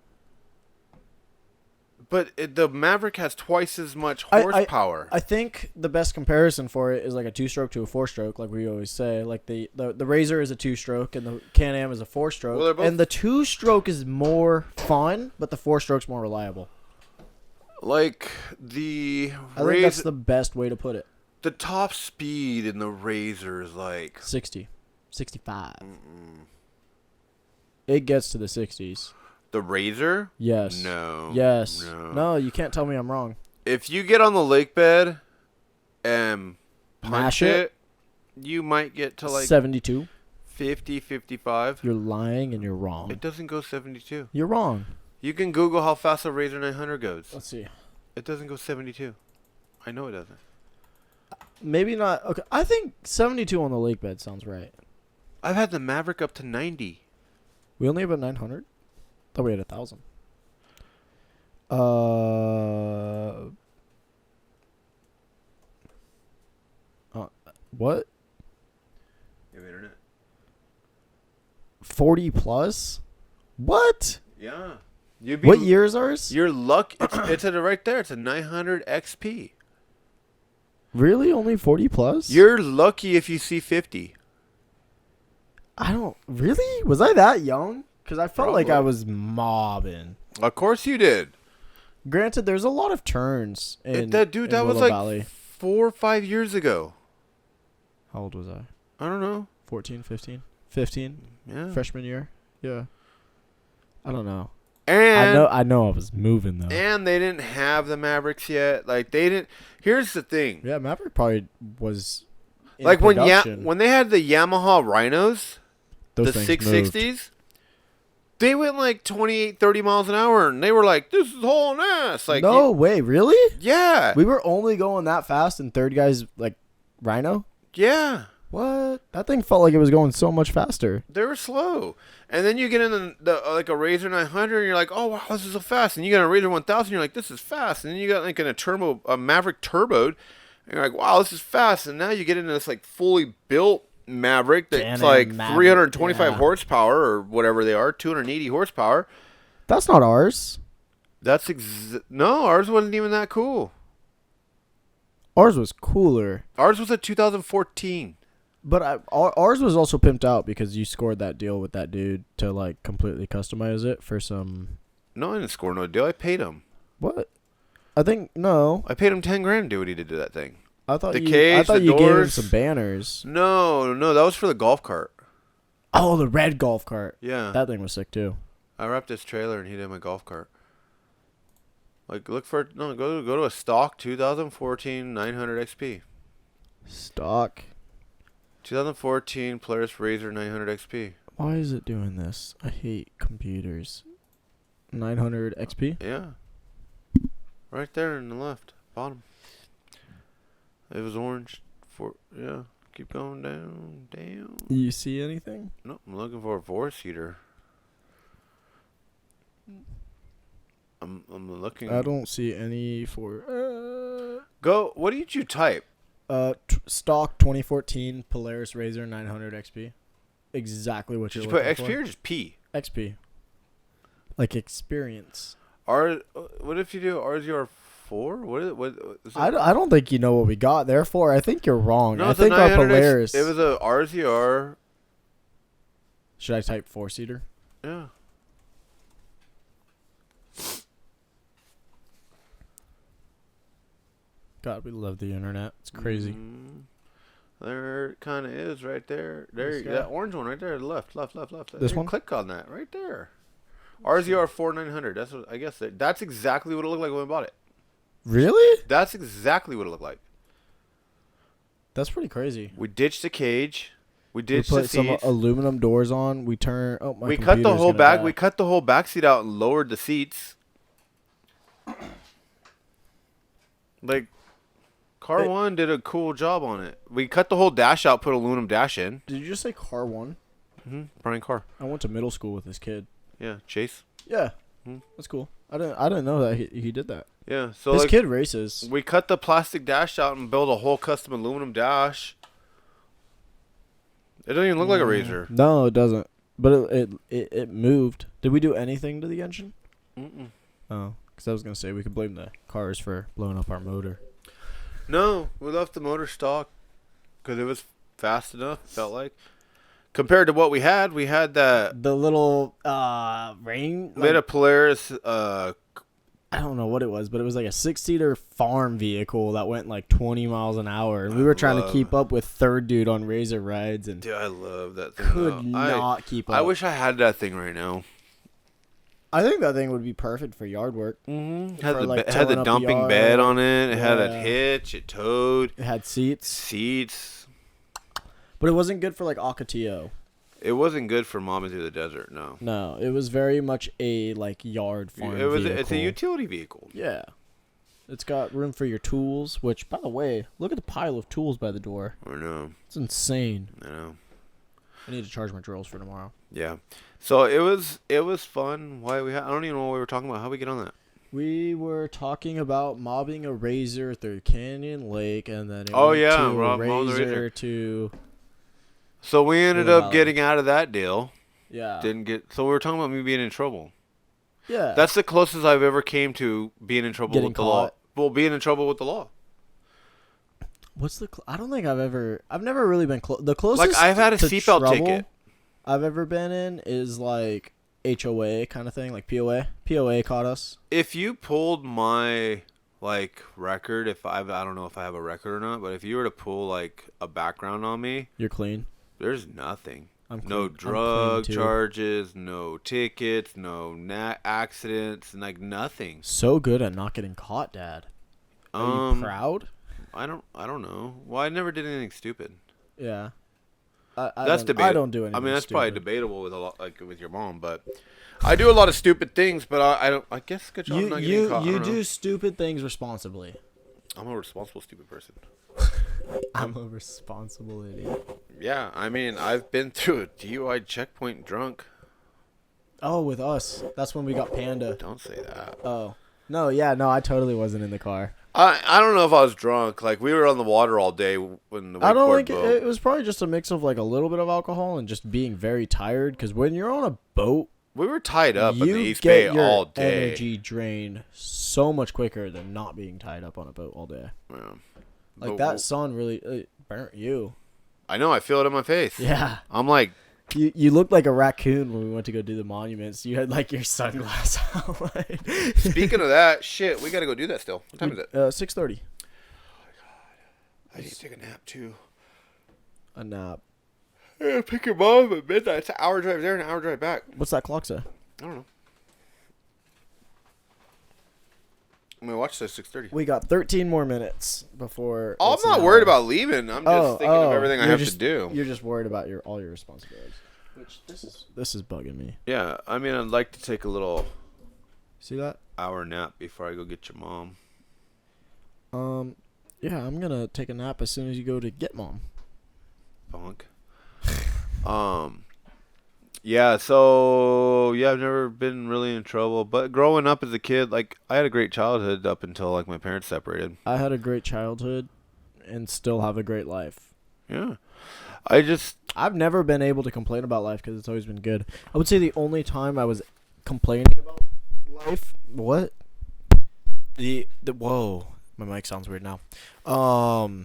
But the Maverick has twice as much horsepower. I think the best comparison for it is like a 2-stroke to a 4-stroke, like we always say. Like the Razor is a 2-stroke and the Can-Am is a 4-stroke. Well, and the 2-stroke is more fun, but the 4-stroke's more reliable. Like I think that's the best way to put it. The top speed in the Razor is like 60, 65. It gets to the 60s. The Razor? Yes. No. Yes. No, you can't tell me I'm wrong. If you get on the lake bed and punch it, you might get to like 72, 50, 55. You're lying and you're wrong. It doesn't go 72. You're wrong. You can Google how fast a Razor 900 goes. Let's see. It doesn't go 72. I know it doesn't. Maybe not. Okay, I think 72 on the lake bed sounds right. I've had the Maverick up to 90. We only have a 900. Thought we had 1,000. What? You have internet? 40 plus? What? Yeah. What year is ours? You're lucky. It's right there. It's a 900 XP. Really? Only 40 plus? You're lucky if you see 50. I don't. Really? Was I that young? Because I felt like I Probably. was mobbing. Of course you did. Granted, there's a lot of turns in That in was Willow like Valley. 4 or 5 years ago. How old was I? I don't know. 14, 15? 15? Yeah. Freshman year? Yeah. I don't know. And I know I was moving though. And they didn't have the Mavericks yet. Like they didn't. Here's the thing. Yeah, Maverick probably was in Like production. when they had the Yamaha Rhinos, Those the things 660s, they went like 28, 30 miles an hour, and they were like, "This is hauling ass." Like no way, really? yeah, We were only going that fast in third guy's like Rhino? yeah. What? That thing felt like it was going so much faster. They were slow. And then you get in the like a Razor 900, and you're like, "Oh wow, this is so fast." And you get a Razor 1000, you're like, "This is fast." And then you got like a Maverick turboed, and you're like, "Wow, this is fast." And now you get into this like fully built Maverick that's Can-Am like Maverick, 325 yeah. horsepower or whatever they are, 280 horsepower. That's not ours. That's no, ours wasn't even that cool. Ours was cooler. Ours was a 2014. But ours was also pimped out because you scored that deal with that dude to like completely customize it for some. No, I didn't score no deal. I paid him. What? I think no. I paid him 10 grand to do what he did to that thing. I thought The you. I cage, thought the you gave him doors. some banners. No, that was for the golf cart. Oh, the red golf cart. Yeah. That thing was sick too. I wrapped his trailer and he did my golf cart. Like, go to a stock 2014 900 XP. Stock. 2014 Polaris Razor 900 XP. Why is it doing this? I hate computers. 900 XP. Yeah. Right there in the left bottom. It was orange. Yeah. Keep going down. You see anything? Nope, I'm looking for a four-seater. I'm looking. I don't see any for. Go. What did you type? Stock 2014 Polaris Razor 900 XP. Exactly what Did you're you put looking XP or just P? for. XP. Like experience. What if you do RZR4? What is it? I don't think you know what we got. Therefore, I think you're wrong. No, I it's a think our 900 Polaris. It was a RZR. Should I type 4-seater? Yeah. God, we love the internet. It's crazy. There it kind of is right there. There, This guy? that orange one right there. Left. This You one? Click on that right there. RZR 900. That's what I guess. That's exactly what it looked like when we bought it. Really? That's exactly what it looked like. That's pretty crazy. We ditched the cage. We We ditched the put some seats. aluminum doors on. We turn. Oh my! We cut the computer's whole gonna back. die. We cut the whole back seat out and lowered the seats. Like, Car One did a cool job on it. We cut the whole dash out, put aluminum dash in. Did you just say car one? Brian Carr. I went to middle school with this kid. Yeah, Chase. Yeah, Hmm. that's cool. I didn't know that he did that. Yeah, so This like, kid races. we cut the plastic dash out and built a whole custom aluminum dash. It doesn't even look like a Razor. No, it doesn't. But it moved. Did we do anything to the engine? Oh, because I was gonna say we could blame the cars for blowing up our motor. No, we left the motor stock because it was fast enough. Felt like compared to what we had that. The little rain. We had a Polaris. I don't know what it was, but it was like a 6-seater farm vehicle that went like 20 miles an hour, and we were trying to keep up with third dude on Razor rides, and Dude, I love that thing. could not keep up. I wish I had that thing right now. I think that thing would be perfect for yard work. Mm-hmm. For, like, Had the towing up the dumping yard. bed on it. It had Yeah. a hitch. It towed. It had seats, Seats. but it wasn't good for like Ocotillo. It wasn't good for momming through the desert. No. No, it was very much a like yard farm vehicle. It's a utility vehicle. Yeah. It's got room for your tools, which, by the way, look at the pile of tools by the door. I know. It's insane. I know. I need to charge my drills for tomorrow. Yeah. So it was fun. I don't even know what we were talking about. How we get on that? We were talking about mobbing a razor through Canyon Lake, and then it Oh, went yeah, to a mobbing the razor. razor to... So we ended up getting out of that deal. Yeah. So we were talking about me being in trouble. Yeah. That's the closest I've ever came to being in trouble with the law. Well, being in trouble with the law. What's the... I don't think I've never really been close. The closest Like, I've had a to seatbelt trouble ticket I've ever been in is like HOA kind of thing, like POA. POA caught us. If you pulled my like record, I don't know if I have a record or not, but if you were to pull like a background on me, You're clean. there's nothing. I'm clean. No I'm drug clean too. charges, no tickets, no accidents, like nothing. So good at not getting caught, Dad. Are you proud? I don't know. Well, I never did anything stupid. Yeah. That's debatable. I don't do anything. I mean, that's stupid. probably debatable with a lot, like with your mom, but I do a lot of stupid things. But I don't. I guess good job not getting caught. You do stupid things responsibly. I'm a responsible stupid person. I'm a responsible idiot. Yeah, I mean, I've been through a DUI checkpoint drunk. Oh, with us. That's when we got Panda. Don't say that. Oh. No, yeah, no, I totally wasn't in the car. I don't know if I was drunk. Like, we were on the water all day when the I don't wakeboard think boat. it was probably just a mix of like a little bit of alcohol and just being very tired. Because when you're on a boat, We were tied up in the you East Bay get your all day. energy drained so much quicker than not being tied up on a boat all day. Yeah. Like But that sun really burnt you. I know. I feel it in my face. Yeah. I'm like, You looked like a raccoon when we went to go do the monuments. You had like your sunglasses out. Like. speaking of that, shit, we got to go do that still. What time is it? 6:30. I need to take a nap, too. A nap. Yeah, pick your mom at midnight. It's an hour drive there and an hour drive back. What's that clock say? I don't know. I'm going to watch this at 6:30. We got 13 more minutes before. Oh, it's I'm not an worried hour. about leaving. I'm just thinking of everything I You're have just- to do. You're just worried about all your responsibilities. Which this is bugging me. Yeah, I mean, I'd like to take a little See that? hour nap before I go get your mom. Yeah, I'm gonna take a nap as soon as you go to get mom. Bonk. Yeah, so, yeah, I've never been really in trouble. But growing up as a kid, like, I had a great childhood up until, like, my parents separated. I had a great childhood, and still have a great life. Yeah. I've never been able to complain about life because it's always been good. I would say the only time I was complaining about life, what? Whoa, my mic sounds weird now. Hello?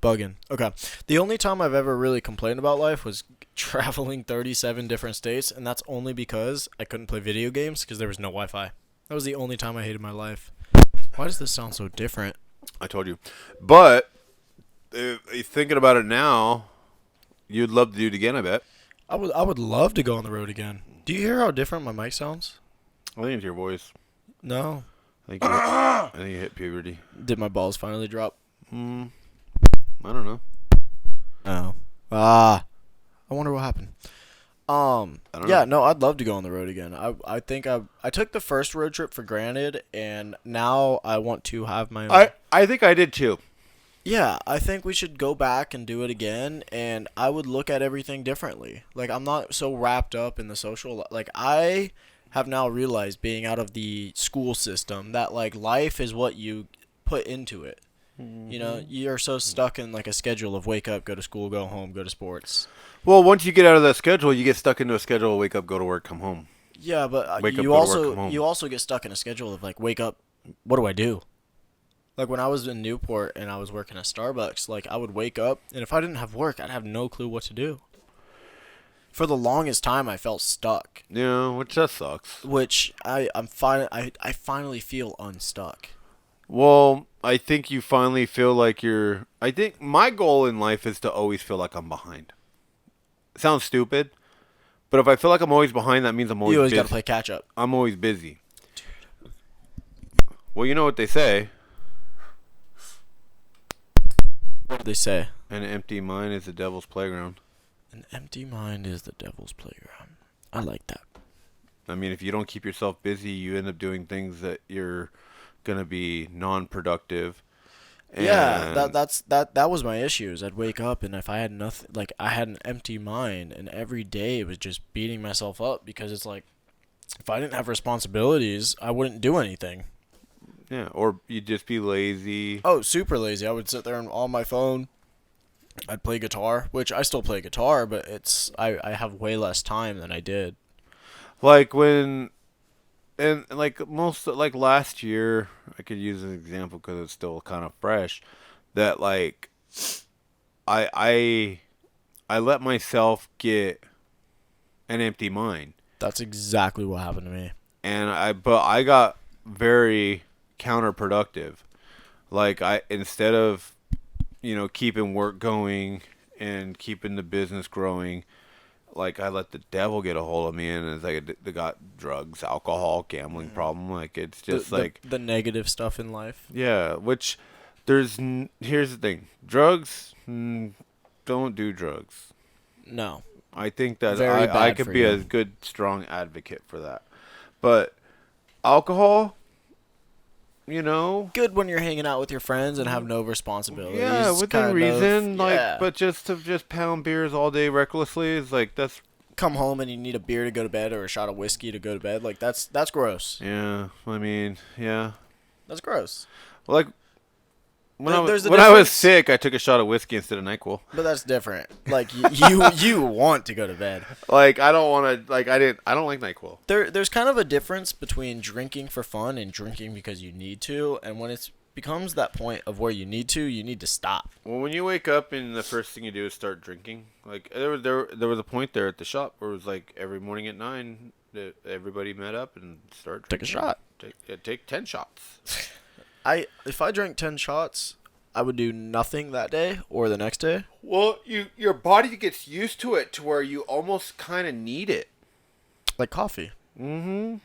Bugging. Okay. The only time I've ever really complained about life was traveling 37 different states, and that's only because I couldn't play video games because there was no Wi-Fi. That was the only time I hated my life. Why does this sound so different? I told you. But, thinking about it now, you'd love to do it again, I bet. I would love to go on the road again. Do you hear how different my mic sounds? I think it's your voice. No. I think you hit puberty. Did my balls finally drop? I don't know. Oh. I wonder what happened. I don't Yeah, know. no, I'd love to go on the road again. I think I took the first road trip for granted, and now I want to have my own. I think I did too. Yeah, I think we should go back and do it again, and I would look at everything differently. Like, I'm not so wrapped up in the social. Like, I have now realized, being out of the school system, that, like, life is what you put into it. You know, you're so stuck in, like, a schedule of wake up, go to school, go home, go to sports. Well, once you get out of that schedule, you get stuck into a schedule of wake up, go to work, come home. Yeah, but Wake up, you go to work, come also home. you also get stuck in a schedule of, like, wake up, what do I do? Like, when I was in Newport and I was working at Starbucks, like, I would wake up, and if I didn't have work, I'd have no clue what to do. For the longest time, I felt stuck, Yeah, which that sucks. which I finally feel unstuck. Well, I think you finally feel like I think my goal in life is to always feel like I'm behind. Sounds stupid, but if I feel like I'm always behind, that means I'm always You always busy. got to play catch up. I'm always busy. Well, you know what they say. What do they say? An empty mind is the devil's playground. An empty mind is the devil's playground. I like that. I mean, if you don't keep yourself busy, you end up doing things that you're gonna be non-productive. Yeah, And that was my issue. Is I'd wake up and if I had nothing, like I had an empty mind, and every day it was just beating myself up because it's like if I didn't have responsibilities, I wouldn't do anything. yeah, or you'd just be lazy. Oh, super lazy. I would sit there and on my phone. I'd play guitar, which I still play guitar, but I have way less time than I did. Like when, and like most, like last year, I could use an example because it's still kind of fresh. That like I I I let myself get an empty mind, That's exactly what happened to me. and but I got very counterproductive. Like I instead of keeping work going and keeping the business growing, like I let the devil get a hold of me, and it's like they got drugs, alcohol, gambling problem. Like it's The just like the negative stuff in life. yeah. Which here's the thing: drugs. Don't do drugs. No, I think that very I bad could for be you. a good strong advocate for that. But alcohol, you know, Good when you're hanging out with your friends and have no responsibilities. yeah, within kind of, reason. Like, yeah. but just to just pound beers all day recklessly is like that's Come home and you need a beer to go to bed or a shot of whiskey to go to bed. Like that's gross. yeah. I mean, yeah. That's gross. Like when There's a when I was difference. sick, I took a shot of whiskey instead of NyQuil. But that's different. Like you want to go to bed. Like I don't want to. Like I don't like NyQuil. There's kind of a difference between drinking for fun and drinking because you need to. And when it becomes that point of where you need to stop. Well, when you wake up and the first thing you do is start drinking, like there was a point there at the shop where it was like every morning at 9 that everybody met up and start Take a drinking. shot. Take 10 shots. If I drank 10 shots, I would do nothing that day or the next day. Well, your body gets used to it to where you almost kind of need it. Like coffee. Mm-hmm.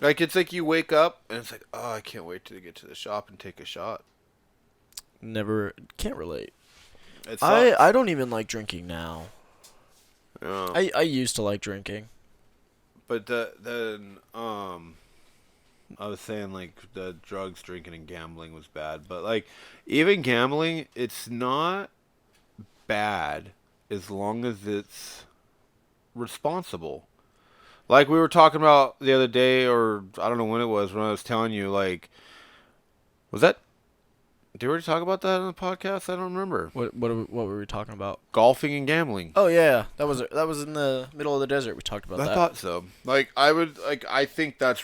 Like it's like you wake up and it's like, oh, I can't wait to get to the shop and take a shot. Never can't relate. It I don't even like drinking now. Yeah. I used to like drinking. But then I was saying like the drugs, drinking, and gambling was bad, but like even gambling, it's not bad as long as it's responsible. Like we were talking about the other day, or I don't know when it was, when I was telling you, like, was that? Did we already talk about that on the podcast? I don't remember. What were we talking about? Golfing and gambling. Oh yeah, that was in the middle of the desert. We talked about I that. thought so. Like I think that's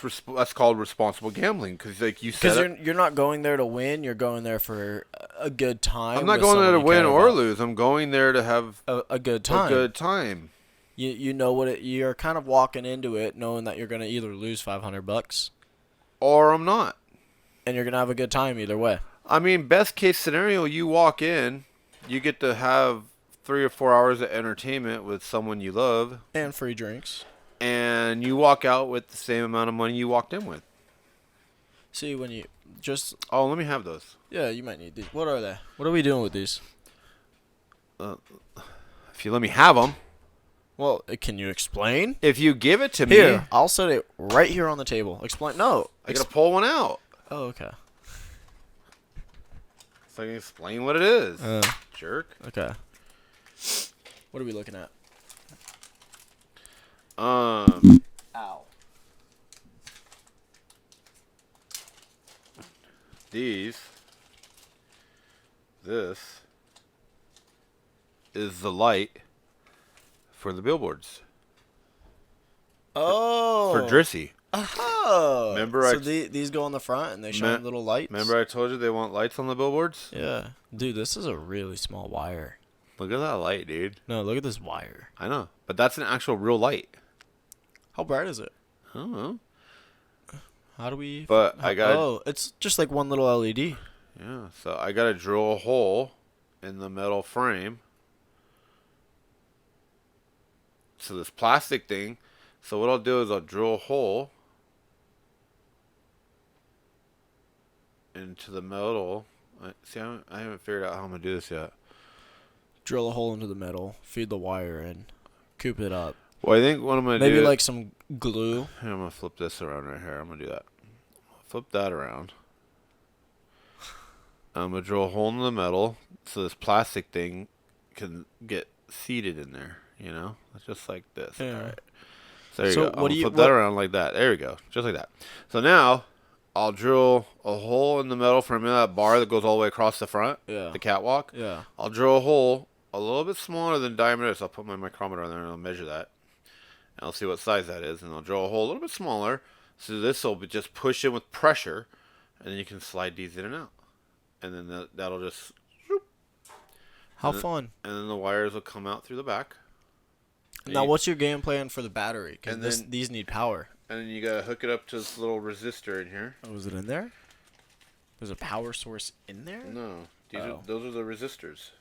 called responsible gambling because like you said, Because you're not going there to win. You're going there for a good time. I'm not with going there to someone you win care or about. lose. I'm going there to have A good time. a good time. You know what you're kind of walking into it knowing that you're gonna either lose $500 Or I'm not. and you're gonna have a good time either way. I mean, best case scenario, you walk in, you get to have 3 or 4 hours of entertainment with someone you love, And free drinks. and you walk out with the same amount of money you walked in with. See when you just Oh, let me have those. yeah, you might need these. What are they? What are we doing with these? If you let me have them. Well, can you explain? If you give it to me, Here, I'll set it right here on the table. Explain. No. I gotta pull one out. Oh, okay. So I can explain what it is. Uh. Jerk. Okay. What are we looking at? Ow. This is the light for the billboards. Oh. For Drissy. Oh. Remember so I- these go on the front and they shine little lights? Remember I told you they want lights on the billboards? Yeah. Dude, this is a really small wire. Look at that light, dude. No, look at this wire. I know. But that's an actual real light. How bright is it? I don't know. How do we... But I got Oh, it's just like one little LED. yeah, so I gotta drill a hole in the metal frame. So this plastic thing. So what I'll do is I'll drill a hole into the metal. I haven't figured out how I'm gonna do this yet. Drill a hole into the metal, feed the wire in, coop it up. Well, I think what I'm gonna Maybe do. like some glue. Here, I'm gonna flip this around right here. I'm gonna do that. Flip that around. I'm gonna drill a hole in the metal so this plastic thing can get seated in there. You know, just like this. Yeah. All right. So there you So go. what I'm do gonna you- flip that around like that. There we go. Just like that. So now I'll drill a hole in the metal from that bar that goes all the way across the front. Yeah. The catwalk. Yeah. I'll drill a hole a little bit smaller than diameter. So I'll put my micrometer on there and I'll measure that. And I'll see what size that is. And I'll drill a hole a little bit smaller. So this will just push in with pressure. And then you can slide these in and out. And then that'll just... How and then, fun. And then the wires will come out through the back. Now, what's your game plan for the battery? Because these need power. And then you got to hook it up to this little resistor in here. Oh, is it in there? There's a power source in there? No. Those are the resistors.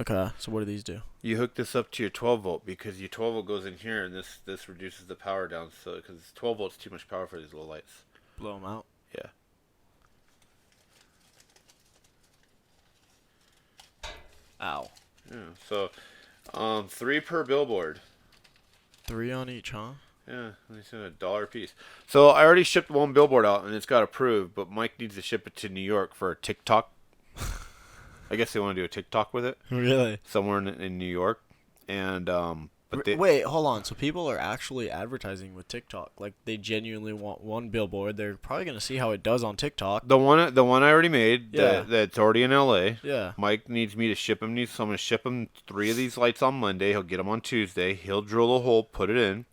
Okay, so what do these do? You hook this up to your 12 volt because your 12 volt goes in here and this reduces the power down. So because 12 volts is too much power for these little lights. Blow them out. Yeah. Ow. Yeah. So 3 per billboard. 3 on each, huh? Yeah, they said $1 a piece. So I already shipped one billboard out and it's got approved, but Mike needs to ship it to New York for a TikTok. I guess they want to do a TikTok with it. Really? Somewhere in New York, and but wait, hold on. So people are actually advertising with TikTok. Like they genuinely want one billboard. They're probably gonna see how it does on TikTok. the one I already made, Yeah. that's already in LA. Yeah. Mike needs me to ship him these, so I'm gonna ship him 3 of these lights on Monday. He'll get them on Tuesday. He'll drill a hole, put it in.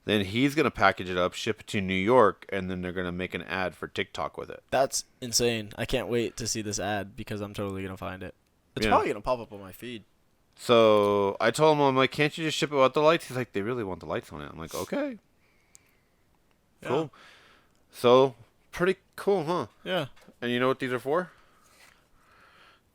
Then he's gonna package it up, ship it to New York, and then they're gonna make an ad for TikTok with it. That's insane. I can't wait to see this ad because I'm totally gonna find it. It's Yeah. probably gonna pop up on my feed. So I told him, I'm like, can't you just ship it without the lights? He's like, they really want the lights on it. I'm like, okay, cool. Yeah. So pretty cool, huh? Yeah. And you know what these are for?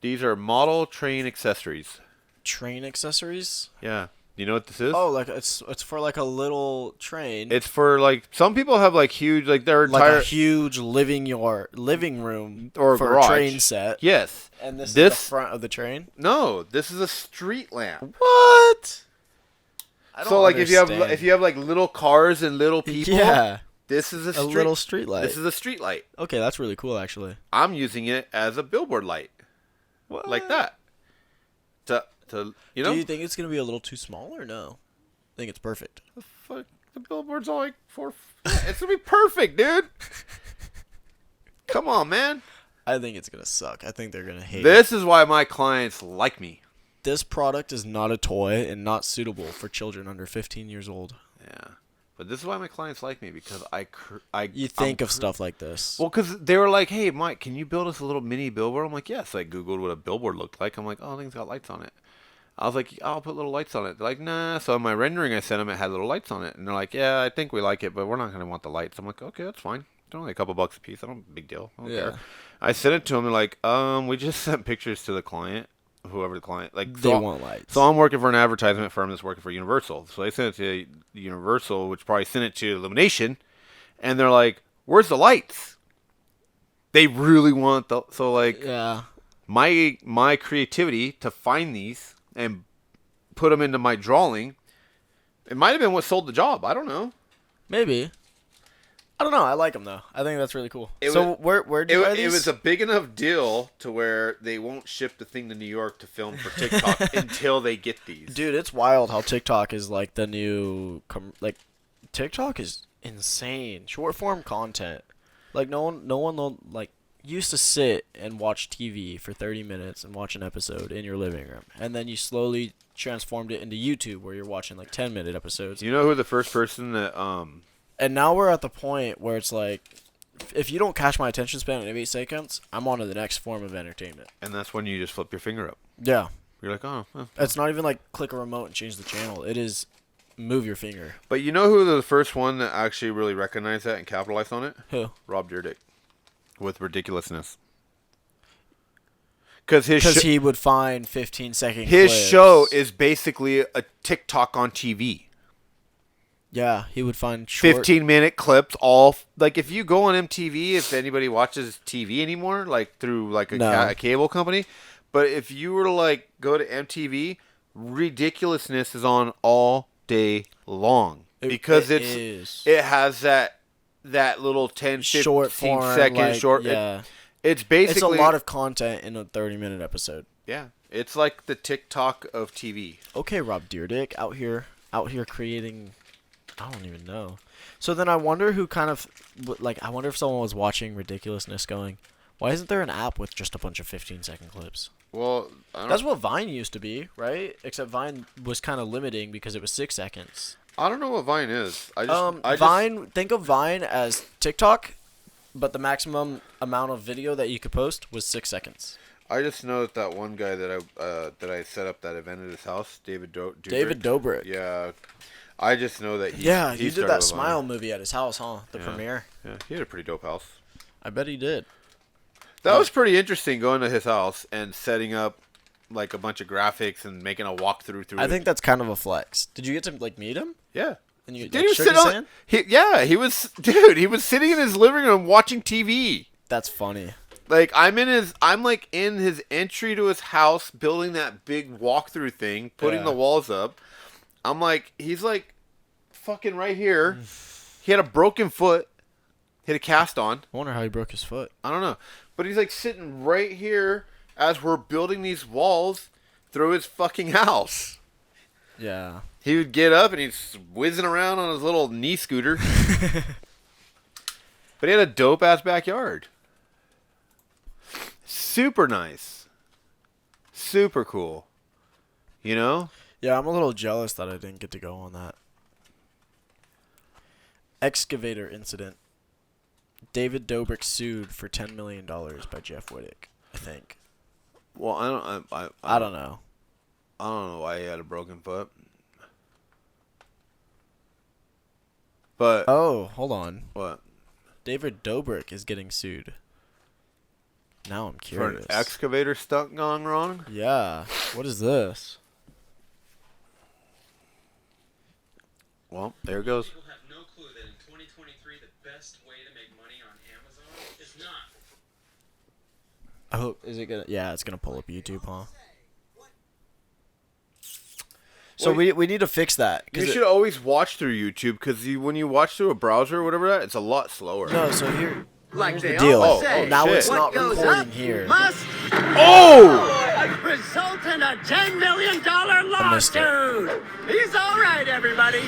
These are model train accessories. Train accessories? Yeah. You know what this is? Oh, like it's for like a little train. It's for like some people have like huge like their like entire a huge living room or for garage. a train set. Yes. And this is This- the front of the train. No, this is a street lamp. What? I don't So like understand. if you have like little cars and little people, yeah, this is a little street light. This is a street light. Okay, that's really cool actually. I'm using it as a billboard light. What? Like that. To you know, Do you think it's gonna be a little too small or no? I think it's perfect. fuck, the billboard's all like 4. It's gonna be perfect, dude. Come on, man. I think it's gonna suck. I think they're gonna hate it. This is why my clients like me. This product is not a toy and not suitable for children under 15 years old. Yeah, but this is why my clients like me because You think of stuff like this. Well, because they were like, "Hey, Mike, can you build us a little mini billboard?" I'm like, "Yes." I googled what a billboard looked like. I'm like, "Oh, I think it's got lights on it." I was like, "I'll put little lights on it." They're like, "Nah." So in my rendering I sent them, it had little lights on it, and they're like, "Yeah, I think we like it, but we're not gonna want the lights." I'm like, "Okay, that's fine. It's only a couple bucks a piece. I don't big deal. I don't Yeah. care." I sent it to them. They're like, We just sent pictures to the client, whoever the client like. They so, want lights. So I'm working for an advertisement firm that's working for Universal. So they sent it to Universal, which probably sent it to Illumination, and they're like, "Where's the lights?" They really want the yeah. my creativity to find these and put them into my drawing. It might have been what sold the job. I don't know. Maybe. I don't know. I like them though. I think that's really cool. It So was- where do you buy It these? was a big enough deal to where they won't ship the thing to New York to film for TikTok until they get these. Dude, it's wild how TikTok is like the new TikTok is insane. Short form content. Like no one like used to sit and watch TV for 30 minutes and watch an episode in your living room, and then you slowly transformed it into YouTube where you're watching like 10-minute episodes. You know who the first person that And now we're at the point where it's like, if you don't catch my attention span in 8 seconds, I'm on to the next form of entertainment. and that's when you just flip your finger up. Yeah. You're like, oh. It's not even like click a remote and change the channel. It is move your finger. But you know who the first one that actually really recognized that and capitalized on it? Who? Rob Dyrdek. With ridiculousness. Because He would find 15-second his clips. show is basically a TikTok on TV. Yeah, he would find short... 15-minute clips, all like if you go on MTV, if anybody watches TV anymore, like through like a cable company, but if you were to like go to MTV, ridiculousness is on all day long. because it it's is. it has that little 10, 15 Short form, second like, short. yeah. It's basically It's a lot of content in a 30-minute episode. yeah. It's like the TikTok of TV. Okay, Rob Dyrdek out here creating. I don't even know. So then I wonder who kind of like. I wonder if someone was watching Ridiculousness, going, "Why isn't there an app with just a bunch of 15-second clips?" Well, That's what Vine used to be, right? Except Vine was kind of limiting because it was 6 seconds. I don't know what Vine is. I Vine. Think of Vine as TikTok, but the maximum amount of video that you could post was 6 seconds. I just know that one guy that I set up that event at his house, David Dobrik. David Dobrik. Yeah, I just know that he. Yeah, he you did started that with Smile Vine. movie at his house, huh? The premiere. Yeah, he had a pretty dope house. I bet he did. That was pretty interesting going to his house and setting up like a bunch of graphics and making a walkthrough through. I think that's kind of a flex. Did you get to like meet him? Yeah. And you Dude, like, he was shook sitting his on. hand? He was he was sitting in his living room watching TV. That's funny. Like I'm like in his entry to his house, building that big walkthrough thing, putting Yeah. the walls up. I'm like, he's like, fucking right here. He had a broken foot, hit a cast on. I wonder how he broke his foot. I don't know, but he's like sitting right here as we're building these walls through his fucking house. Yeah. He would get up and he's whizzing around on his little knee scooter. But he had a dope ass backyard. Super nice. Super cool. You know? Yeah, I'm a little jealous that I didn't get to go on that. Excavator incident. David Dobrik sued for $10 million by Jeff Wittick, I think. Well, I don't know. I don't know why he had a broken foot. But Oh, hold on. what? David Dobrik is getting sued. Now I'm For curious. an excavator stuck gone wrong? Yeah. What is this? Well, there it goes. People have no clue that in 2023 the best way to make money on Amazon is not. I hope is it gonna? Yeah, it's gonna pull up YouTube, huh? So Well, we need to fix that. You should always watch through YouTube because when you watch through a browser or whatever it's a lot slower. No, so here's Like the they deal. always say, Now shit. it's not what goes recording up here. must Oh! result in a $10 million missed it. lawsuit. He's all right, everybody.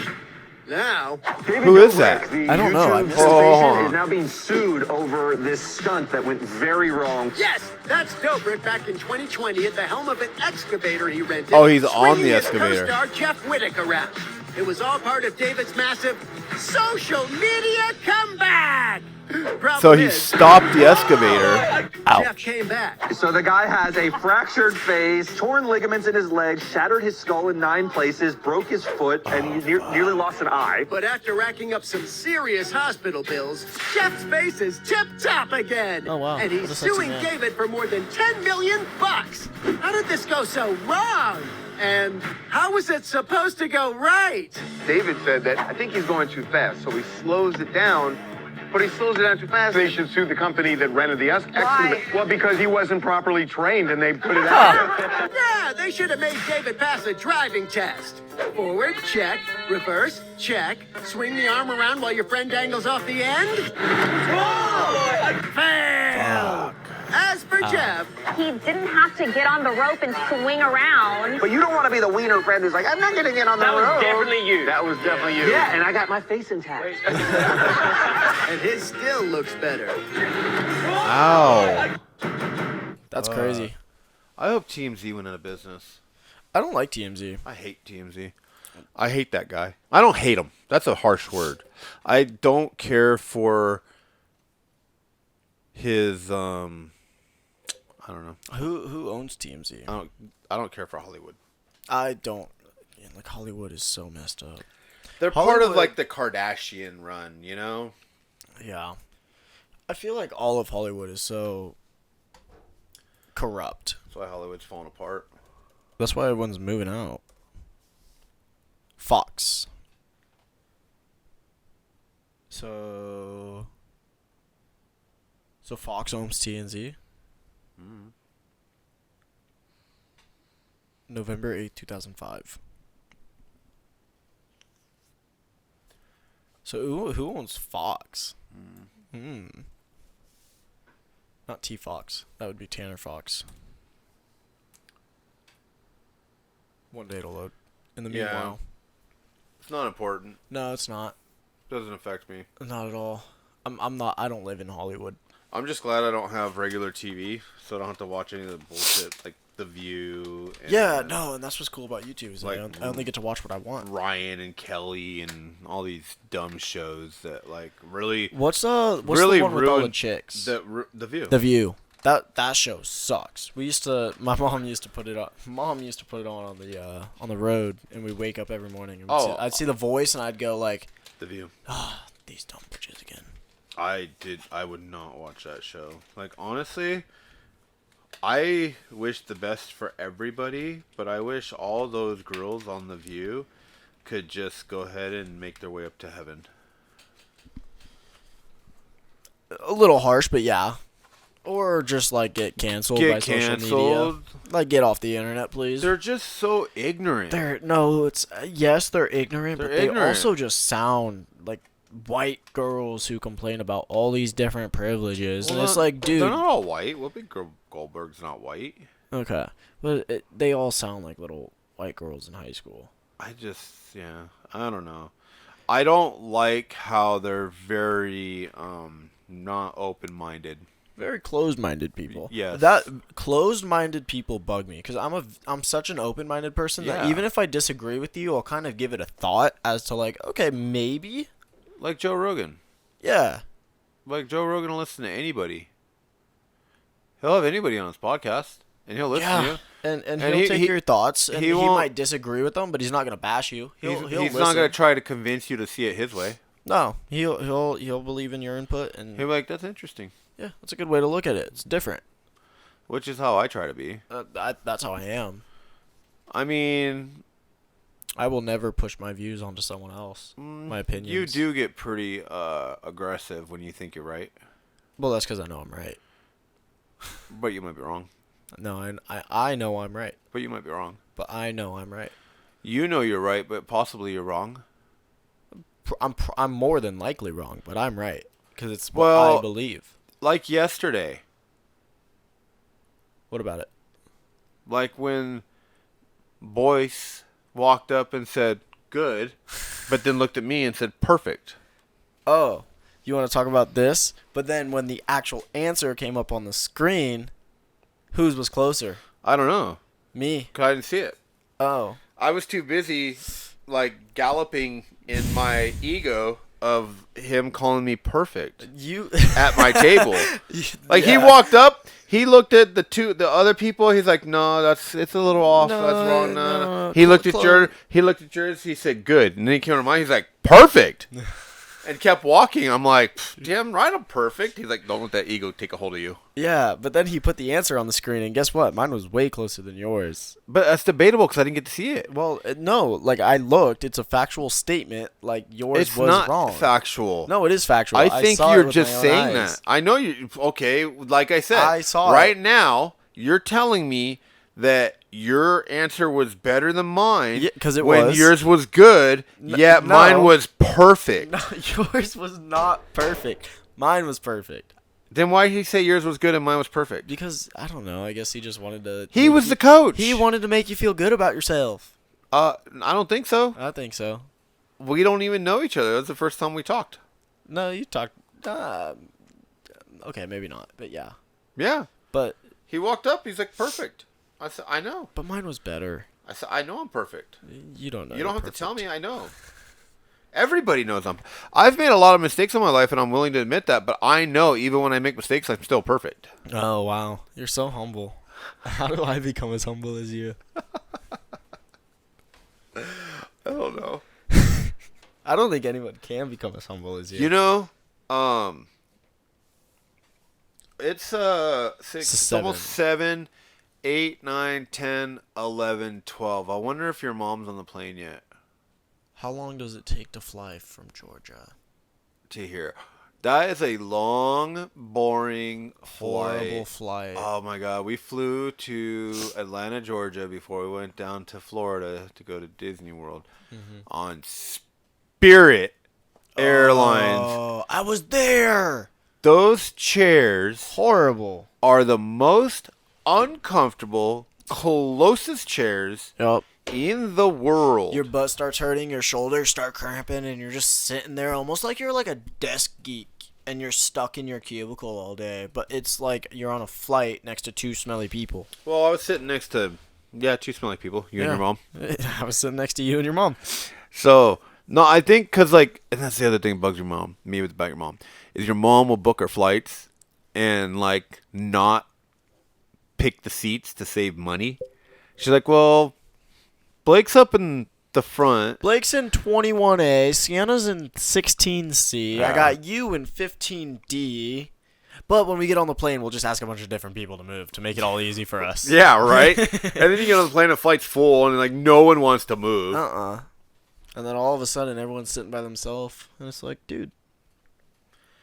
Now, Who is that? I don't know. I YouTube missed it. sensation is now being sued over this stunt that went very wrong. yes, that's Dobrik back in 2020 at the helm of an excavator he rented. Oh, he's on swinging the his excavator. co-star Jeff Wittick around. It was all part of David's massive social media comeback. Problem So he is, stopped the excavator. Jeff came back. So the guy has a fractured face, torn ligaments in his legs, shattered his skull in 9 places, broke his foot, and he nearly lost an eye. But after racking up some serious hospital bills, Jeff's face is tip-top again. Oh, wow. And What he's a sexy suing man. David for more than $10 million. How did this go so wrong? And how was it supposed to go right? David said that I think he's going too fast, so he slows it down. But he slows it down too fast. They should sue the company that rented the excavator. Well, because he wasn't properly trained and they put it out. Yeah, they should have made David pass a driving test. Forward, check. Reverse, check. Swing the arm around while your friend dangles off the end. Fail. As for Jeff, He didn't have to get on the rope and swing around. But you don't want to be the wiener friend who's like, I'm not going to get on the road. you. That was definitely you. Yeah, and I got my face intact. and his still looks better. Ow. That's crazy. I hope TMZ went out of business. I don't like TMZ. I hate TMZ. I hate that guy. I don't hate him. That's a harsh word. I don't care for his I don't know. Who owns TMZ? I don't care for Hollywood. I don't. Yeah, like Hollywood is so messed up. They're part of Hollywood- like the Kardashian run, you know? Yeah. I feel like all of Hollywood is so corrupt. That's why Hollywood's falling apart. That's why everyone's moving out. Fox. So Fox owns TNZ. November 8th, 2005. So who owns Fox? Not T Fox. That would be Tanner Fox. One day it'll load. In the Yeah. meanwhile. It's not important. No, it's not. Doesn't affect me. Not at all. I'm not. I don't live in Hollywood. I'm just glad I don't have regular TV, so I don't have to watch any of the bullshit like The View. And Yeah, no, and that's what's cool about YouTube is Like, I only get to watch what I want. Ryan and Kelly and all these dumb shows that like really What's really the one with all the ruined chicks? the View. The View. That show sucks. My mom used to put it on. Mom used to put it on the road, and we'd wake up every morning. And I'd see The Voice, and I'd go like, The View. these dumb bitches again. I would not watch that show. Like honestly, I wish the best for everybody, but I wish all those girls on The View could just go ahead and make their way up to heaven. A little harsh, but yeah. Or just like get canceled by social media. Like get off the internet, please. They're just so ignorant. Yes, they're ignorant, They're but ignorant. they also just sound like white girls who complain about all these different privileges, and it's like, dude, they're not all white. Whoopi Goldberg's not white. okay, but they all sound like little white girls in high school. I don't know. I don't like how they're very not open-minded. Very closed-minded people. Yes. That closed-minded people bug me because I'm such an open-minded person that Yeah. even if I disagree with you, I'll kind of give it a thought as to like, okay, maybe. Like Joe Rogan. Yeah. Like Joe Rogan will listen to anybody. He'll have anybody on his podcast, and he'll listen to you. And he'll take your thoughts, and he won't- might disagree with them, but he's not gonna bash you. He'll He's listen. not going to try to convince you to see it his way. No, he'll believe in your input, and He'll be like, that's interesting. yeah, that's a good way to look at it. It's different. Which is how I try to be. That's how I am. I mean, I will never push my views onto someone else. My opinions. you do get pretty aggressive when you think you're right. Well, that's because I know I'm right. But you might be wrong. No, I know I'm right, But you might be wrong. but I know I'm right. You know you're right, but possibly you're wrong. I'm more than likely wrong, but I'm right because it's what Well- I believe. Like yesterday. What about it? Like when Boyce walked up and said, good, but then looked at me and said, perfect. Oh, you want to talk about this? But then when the actual answer came up on the screen, whose was closer? I don't know. Me. 'Cause I didn't see it. Oh. I was too busy, like, galloping in my ego of him calling me perfect You at my table. Like, he walked up, he looked at the other people, he's like, no, it's a little off, No, that's wrong, no, no. He looked at yours, he said, good. And then he came to mine, he's like, perfect. And kept walking. I'm like, damn right, I'm perfect. He's like, don't let that ego take a hold of you. Yeah, but then he put the answer on the screen, and guess what? Mine was way closer than yours. But that's debatable because I didn't get to see it. Well, no, like I looked. It's a factual statement. Like yours It's was not wrong. factual. No, it is factual. I think saw it you're with just my own saying eyes. that. I know you. Okay, like I said, I saw right it. now. You're telling me that your answer was better than mine. Yeah, 'cause it when was. yours was good, yet no. mine was perfect. No, yours was not perfect. Mine was perfect. Then why did he say yours was good and mine was perfect? Because I don't know. I guess he just wanted to. He was the coach. He wanted to make you feel good about yourself. I don't think so. I think so. We don't even know each other. That's the first time we talked. No, you talked. Okay, maybe not, but yeah. Yeah. But He walked up. He's like, perfect. I said, I know. mine was better. I said, I know I'm perfect. You don't know. You don't you're have to tell perfect. me. I know. Everybody knows I've made a lot of mistakes in my life, and I'm willing to admit that. But I know even when I make mistakes, I'm still perfect. Oh wow, you're so humble. How do I become as humble as you? I don't know. I don't think anyone can become as humble as you. You know, it's 6. It's almost 7, 8, 9, 10, 11, 12. I wonder if your mom's on the plane yet. How long does it take to fly from Georgia? To here. That is a long, boring Horrible flight. flight. Oh my God. We flew to Atlanta, Georgia before we went down to Florida to go to Disney World on Spirit. Airlines. Oh, I was there. Those chairs Horrible. are the most uncomfortable, closest chairs Yep. in the world. Your butt starts hurting, your shoulders start cramping, and you're just sitting there almost like you're like a desk geek and you're stuck in your cubicle all day. But it's like you're on a flight next to two smelly people. Well, I was sitting next to, two smelly people, you and your mom. I was sitting next to you and your mom. So, no, I think because, like, and that's the other thing that bugs your mom, me about your mom, is your mom will book her flights and, like, not pick the seats to save money. She's like, well, Blake's up in the front. Blake's in 21A, Sienna's in 16C, I got you in 15D. But when we get on the plane, we'll just ask a bunch of different people to move to make it all easy for us. Yeah, right? And then you get on the plane, the flight's full, and, like, no one wants to move. And then all of a sudden, everyone's sitting by themselves, and it's like, dude,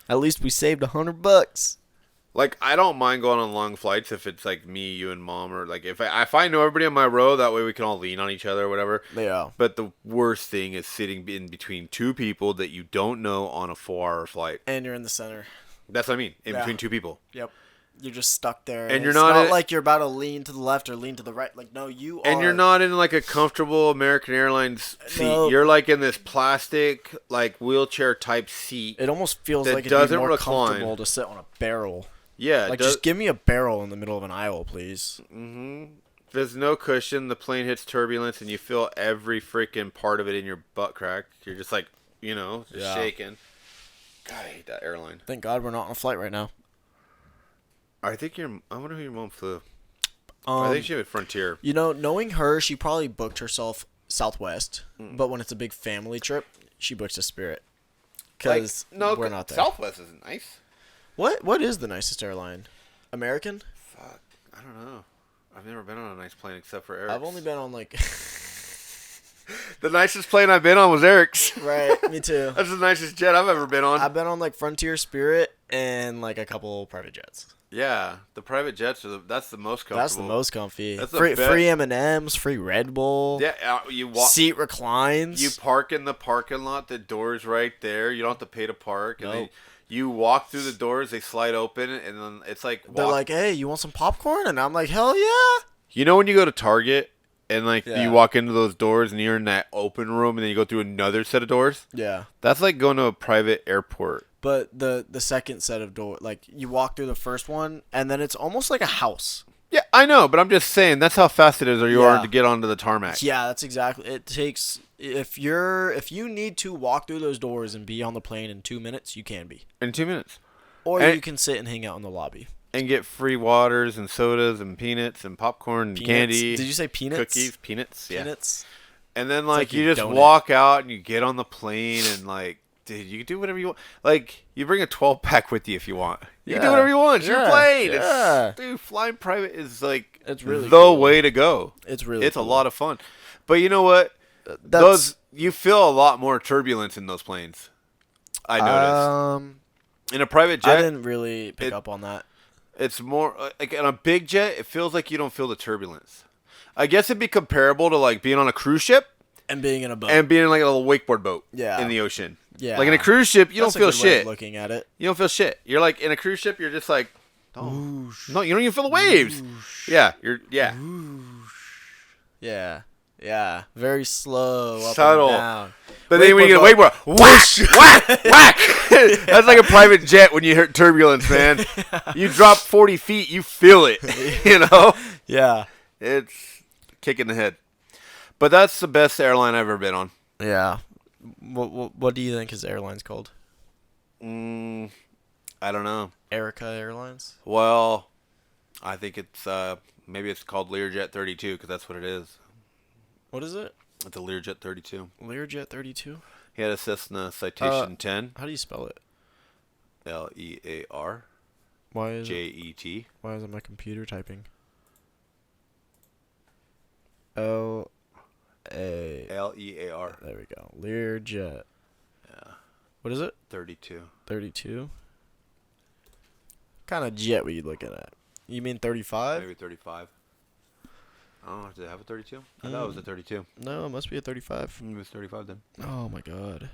at least we saved $100. Like, I don't mind going on long flights if it's, like, me, you, and mom, or, like, if I know everybody on my row, that way we can all lean on each other or whatever. Yeah. But the worst thing is sitting in between two people that you don't know on a 4-hour flight. And you're in the center. That's what I mean, between two people. Yep. You're just stuck there. And you're it's not like you're about to lean to the left or lean to the right. Like, no, you are. And you're not in, like, a comfortable American Airlines seat. No. You're, like, in this plastic, like, wheelchair-type seat. It almost feels that like it'd doesn't be more recline. comfortable to sit on a barrel. Yeah. Like, just give me a barrel in the middle of an aisle, please. Mm-hmm. There's no cushion. The plane hits turbulence, and you feel every freaking part of it in your butt crack. You're just, like, just shaking. God, I hate that airline. Thank God we're not on a flight right now. I wonder who your mom flew. I think she went Frontier. You know, knowing her, she probably booked herself Southwest. But when it's a big family trip, she books a Spirit. Because we're not there. Southwest is nice. What is the nicest airline? American? Fuck, I don't know. I've never been on a nice plane except for Eric's. I've only been on, like... The nicest plane I've been on was Eric's. Right, me too. That's the nicest jet I've ever been on. I've been on, like, Frontier, Spirit, and, like, a couple private jets. Yeah, the private jets that's the most comfortable. That's the most comfy. That's free M&Ms, free Red Bull. Yeah, you walk. Seat reclines. You park in the parking lot. The door's right there. You don't have to pay to park. Nope. And you walk through the doors. They slide open, and then it's like They're like, "Hey, you want some popcorn?" And I'm like, "Hell yeah!" You know when you go to Target and like Yeah. you walk into those doors and you're in that open room, and then you go through another set of doors. Yeah. That's like going to a private airport. But the second set of door, like you walk through the first one, and then it's almost like a house. Yeah, I know, but I'm just saying that's how fast it is, or you Yeah. are to get onto the tarmac. Yeah, that's exactly. It takes if you need to walk through those doors and be on the plane in 2 minutes, you can be. In 2 minutes. Or And- you can sit and hang out in the lobby. And get free waters and sodas and peanuts and popcorn and candy. Did you say peanuts? Cookies, peanuts, yeah. Peanuts. And then like you your just donut. walk out and you get on the plane and like, dude, you can do whatever you want. Like you bring a 12-pack with you if you want. You can do Yeah. whatever you want. It's your Yeah. plane. Yeah. Dude, flying private is like It's really the cool. way to go. It's really a cool. lot of fun. But you know what? That's You feel a lot more turbulence in those planes. I noticed. In a private jet, I didn't really pick up on that. it's more like on a big jet. It feels like you don't feel the turbulence. I guess it'd be comparable to like being on a cruise ship And being in a boat. and being in like a little wakeboard boat. Yeah. In the ocean. Yeah. Like in a cruise ship, you That's don't feel a good way of shit. looking at it. You don't feel shit. You're like in a cruise ship. You're just like, oh, no, you don't even feel the waves. Yeah, Yeah. Yeah. Very slow. Up Subtle. And down. But then when you get a wakeboard, whoosh, whack, whack. That's like a private jet when you hit turbulence, man. You drop 40 feet, you feel it. You know, Yeah. it's kick in the head. But that's the best airline I've ever been on. Yeah. What do you think his airline's called? I don't know. Erica Airlines? Well, I think it's maybe it's called Learjet 32 because that's what it is. What is it? It's a Learjet 32. Learjet 32? He had a Cessna Citation 10. How do you spell it? Learjet. Why isn't my computer typing? Lear. Lear. There we go. Learjet. Yeah. What is it? 32. 32? Kind of jet were you looking at? You mean 35? Maybe 35. I don't know. Did it have a 32? I thought it was a 32. No, it must be a 35. It was 35 then. Oh my god.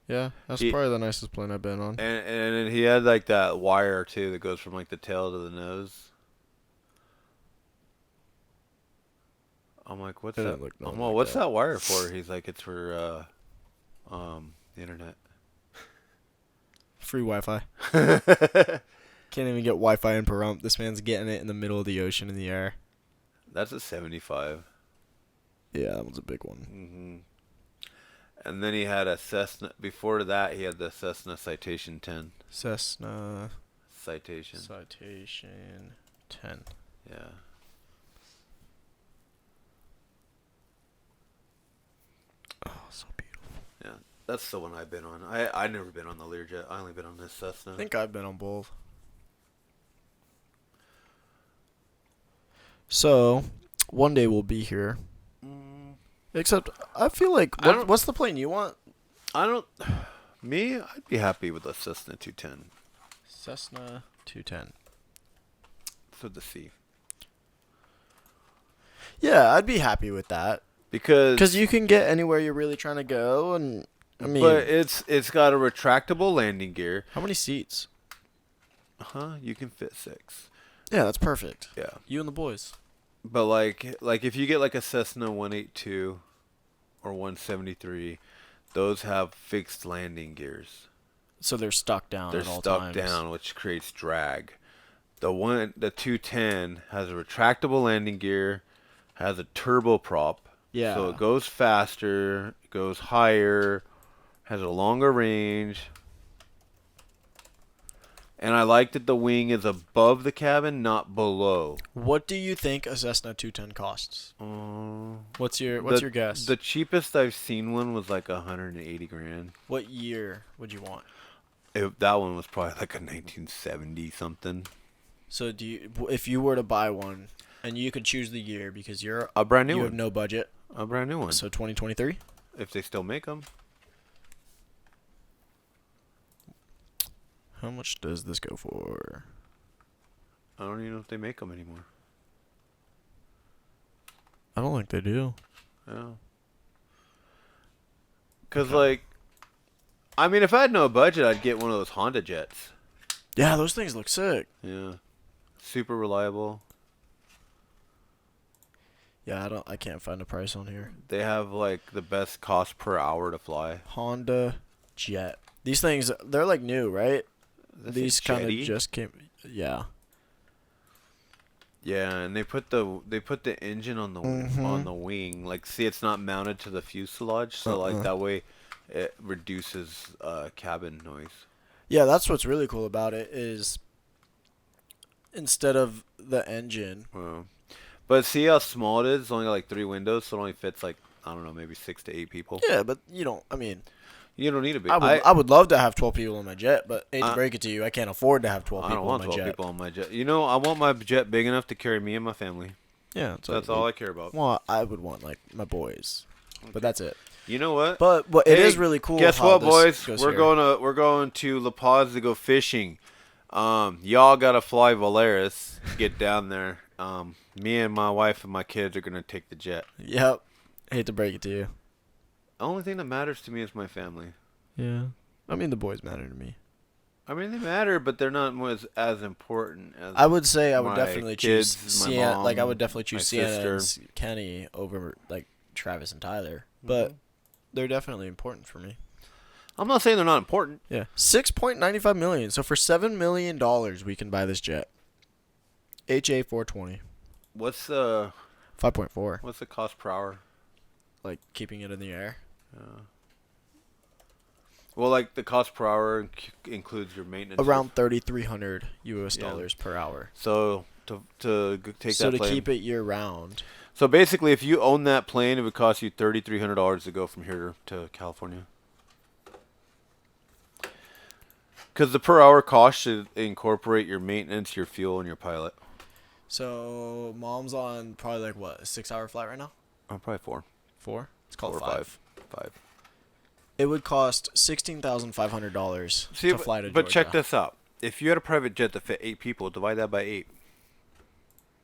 Yeah, that's He- probably the nicest plane I've been on. And then he had like that wire too that goes from like the tail to the nose. I'm like, what's It that? didn't look I'm nothing like, like what's that. that wire for? He's like, it's for the internet. Free Wi-Fi. Can't even get Wi-Fi in Pahrump. This man's getting it in the middle of the ocean in the air. That's a 75. Yeah, that was a big one. Mm-hmm. And then he had a Cessna. Before that, he had the Cessna Citation 10. Cessna Citation. Citation 10. Yeah. Oh, so beautiful. Yeah. That's the one I've been on. I never been on the Learjet. I only been on this Cessna. I think I've been on both. So, one day we'll be here. Except, I feel like, what's the plane you want? Me, I'd be happy with a Cessna 210 Cessna 210. for the sea. Yeah, I'd be happy with that. Because you can get anywhere you're really trying to go, and, I mean... But it's got a retractable landing gear. How many seats? You can fit 6. Yeah, that's perfect. Yeah. You and the boys. But like if you get like a Cessna 182 or 173, those have fixed landing gears. So they're stuck down They're at all stuck times. down, which creates drag. The 210 has a retractable landing gear, has a turboprop. Yeah. So it goes faster, it goes higher, has a longer range. And I like that the wing is above the cabin, not below. What do you think a Cessna 210 costs? What's your guess? The cheapest I've seen one was like 180 grand. What year would you want? That one was probably like a 1970 something. So if you were to buy one and you could choose the year because you're A brand new you one. have no budget. A brand new one. So 2023? If they still make them. How much does this go for? I don't even know if they make them anymore. I don't think they do. Yeah. Because, like, I mean, if I had no budget, I'd get one of those Honda jets. Yeah, those things look sick. Yeah. Super reliable. Yeah, I can't find a price on here. They have, like, the best cost per hour to fly. Honda Jet. These things, they're like new, right? This These is kind of jetty. just came. Yeah. Yeah, and they put the engine on the on the wing. Like, see, it's not mounted to the fuselage, so like that way, it reduces cabin noise. Yeah, that's what's really cool about it is instead of the engine. But see how small it is? It's only got like 3 windows, so it only fits like, I don't know, maybe 6 to 8 people. Yeah, but you don't. I mean, You don't need a big. I would love to have 12 people on my jet, but hate to break it to you, I can't afford to have 12 I don't people on want my 12 jet. people on my jet. You know, I want my jet big enough to carry me and my family. Yeah, That's all I care about. Well, I would want like my boys, but that's it. You know what? But it is really cool. Guess how what, this boys? goes We're here. going to La Paz to go fishing. Y'all gotta fly Valeris, get down there. Me and my wife and my kids are gonna take the jet. Yep. Hate to break it to you. The only thing that matters to me is my family. Yeah. I mean, the boys matter to me. I mean, they matter, but they're not as important as. I would say I would my definitely kids, choose my Sienna. mom, Like I would definitely my choose Sienna sister. and Kenny over like Travis and Tyler. But they're definitely important for me. I'm not saying they're not important. Yeah. $6.95 million. So for $7 million, we can buy this jet. HA 420. What's the 5.4. what's the cost per hour? Like keeping it in the air. Well, like the cost per hour includes your maintenance. Around 3,300 US Yeah. dollars per hour. So to take So that to plane. keep it year round. So basically, if you own that plane, it would cost you $3,300 to go from here to California. Because the per hour cost should incorporate your maintenance, your fuel, and your pilot. So mom's on probably like what, a 6-hour flight right now? Probably 4. 4? It's called 4 or 5. 5. It would cost $16,500 See, to fly to but Georgia. check this out. If you had a private jet that fit 8 people, divide that by 8.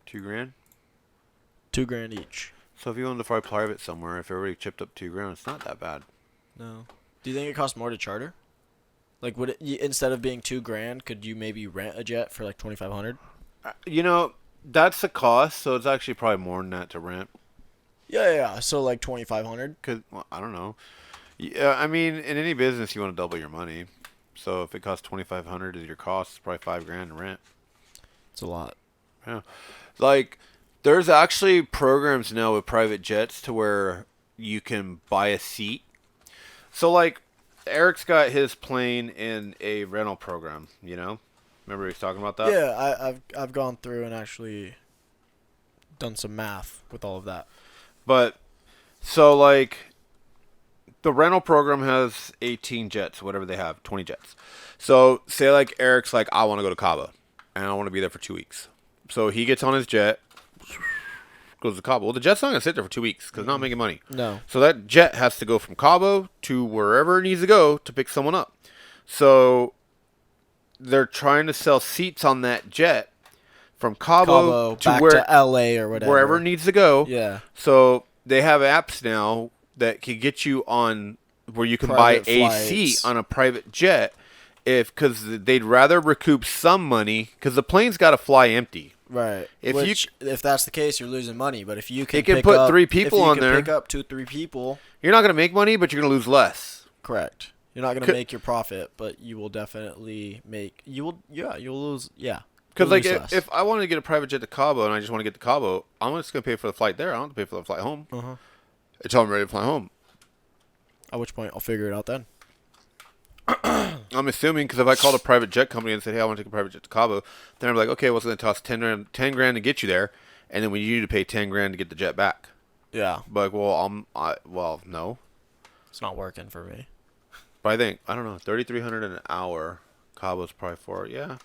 $2,000. $2,000 each. So if you wanted to fly private somewhere, if everybody chipped up $2,000, it's not that bad. No. Do you think it costs more to charter? Like, would it instead of being $2,000, could you maybe rent a jet for like 2,500? That's the cost, so it's actually probably more than that to rent. Yeah. So like 2,500. Cause I don't know. Yeah, I mean, in any business, you want to double your money. So if it costs 2,500 as your cost, it's probably $5,000 to rent. It's a lot. Yeah, like there's actually programs now with private jets to where you can buy a seat. So like Eric's got his plane in a rental program. Remember he was talking about that? Yeah, I've gone through and actually done some math with all of that. But so like the rental program has 18 jets, whatever they have, 20 jets. So say like Eric's like, I want to go to Cabo and I want to be there for 2 weeks. So he gets on his jet, goes to Cabo. Well, the jet's not going to sit there for 2 weeks because it's not making money. No. So that jet has to go from Cabo to wherever it needs to go to pick someone up. So they're trying to sell seats on that jet from Cabo to back to LA or whatever. wherever it needs to go. Yeah. So they have apps now that can get you on where you can Private buy a flights. seat on a private jet because they'd rather recoup some money because the plane's got to fly empty. Right. If if that's the case, you're losing money. But if you can, It can put 3 people on there. pick up 2-3 people. You're not going to make money, but you're going to lose less. Correct. You're not going to make your profit, but you will definitely make. You'll lose. Yeah. Because You'll like lose less. if I want to get a private jet to Cabo and I just want to get to Cabo, I'm just going to pay for the flight there. I don't have to pay for the flight home until I'm ready to fly home. At which point I'll figure it out then. I'm assuming because if I called a private jet company and said, "Hey, I want to take a private jet to Cabo," then I'm like, "Okay, well, it's going to cost $10 grand to get you there, and then we need you to pay $10 grand to get the jet back." Yeah. But well, no. It's not working for me. But I think I don't know, $3,300 an hour. Cabo's probably for yeah.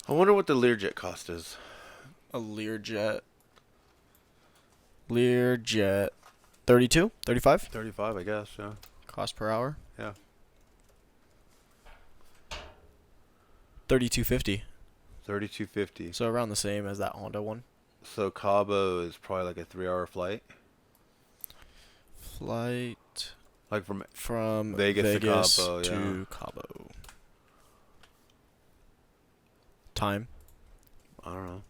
I wonder what the Learjet cost is. A Learjet. 32? 35? 35, I guess. Yeah. Cost per hour? Yeah. 32.50. 32.50. So around the same as that Honda one. So Cabo is probably like a 3-hour flight. Flight Like from Vegas Vegas to Cabo, to Cabo. Time. I don't know.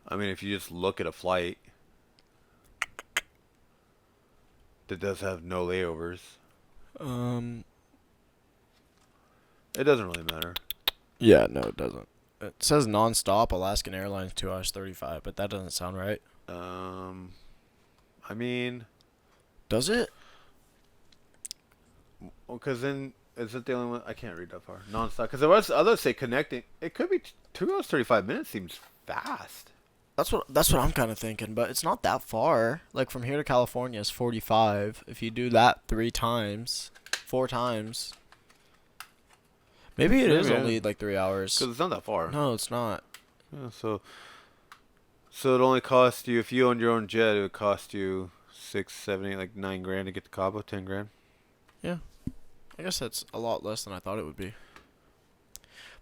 I mean, if you just look at a flight that does have no layovers, it doesn't really matter. Yeah, no, it doesn't. It says non-stop Alaskan Airlines 2 hours 35, but that doesn't sound right. I mean, Does it? well, because then is it the only one? I can't read that far. Non-stop. Because there was others say connecting. It could be 2 hours 35 minutes. Seems fast. That's what I'm kind of thinking, but it's not that far. Like from here to California is 45. If you do that 4 times, maybe it is Yeah. only like 3 hours. Because it's not that far. No, it's not. Yeah, so it only cost you, if you owned your own jet, it would cost you 6, 7, 8, like 9 grand to get to Cabo. 10 grand. Yeah, I guess that's a lot less than I thought it would be.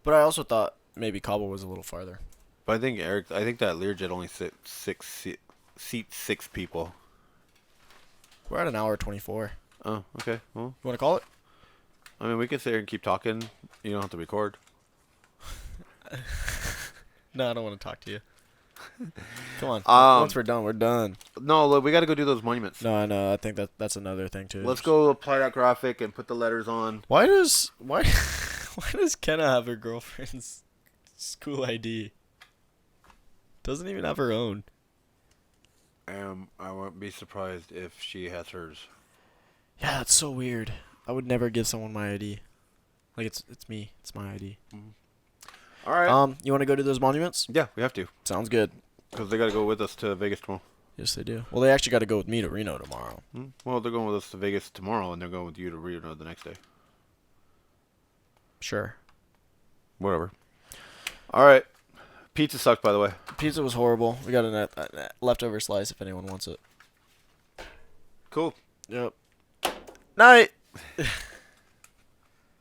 But I also thought maybe Cabo was a little farther. But I think that Learjet only seats 6 people. We're at an hour 24. Oh, okay. Well, You want to call it? I mean, we can sit here and keep talking. You don't have to record. No, I don't want to talk to you. Come on. Once we're done, we're done. No, look, we got to go do those monuments. No, I know. I think that's another thing too. Let's go apply that graphic and put the letters on. Why does Kenna have her girlfriend's school ID? Doesn't even have her own. I won't be surprised if she has hers. Yeah, that's so weird. I would never give someone my ID. Like it's me. It's my ID. All right. You want to go to those monuments? Yeah, we have to. Sounds good. Because they got to go with us to Vegas tomorrow. Yes, they do. Well, they actually got to go with me to Reno tomorrow. Well, they're going with us to Vegas tomorrow, and they're going with you to Reno the next day. Sure. Whatever. All right. Pizza sucked, by the way. Pizza was horrible. We got a leftover slice if anyone wants it. Cool. Yep. Night.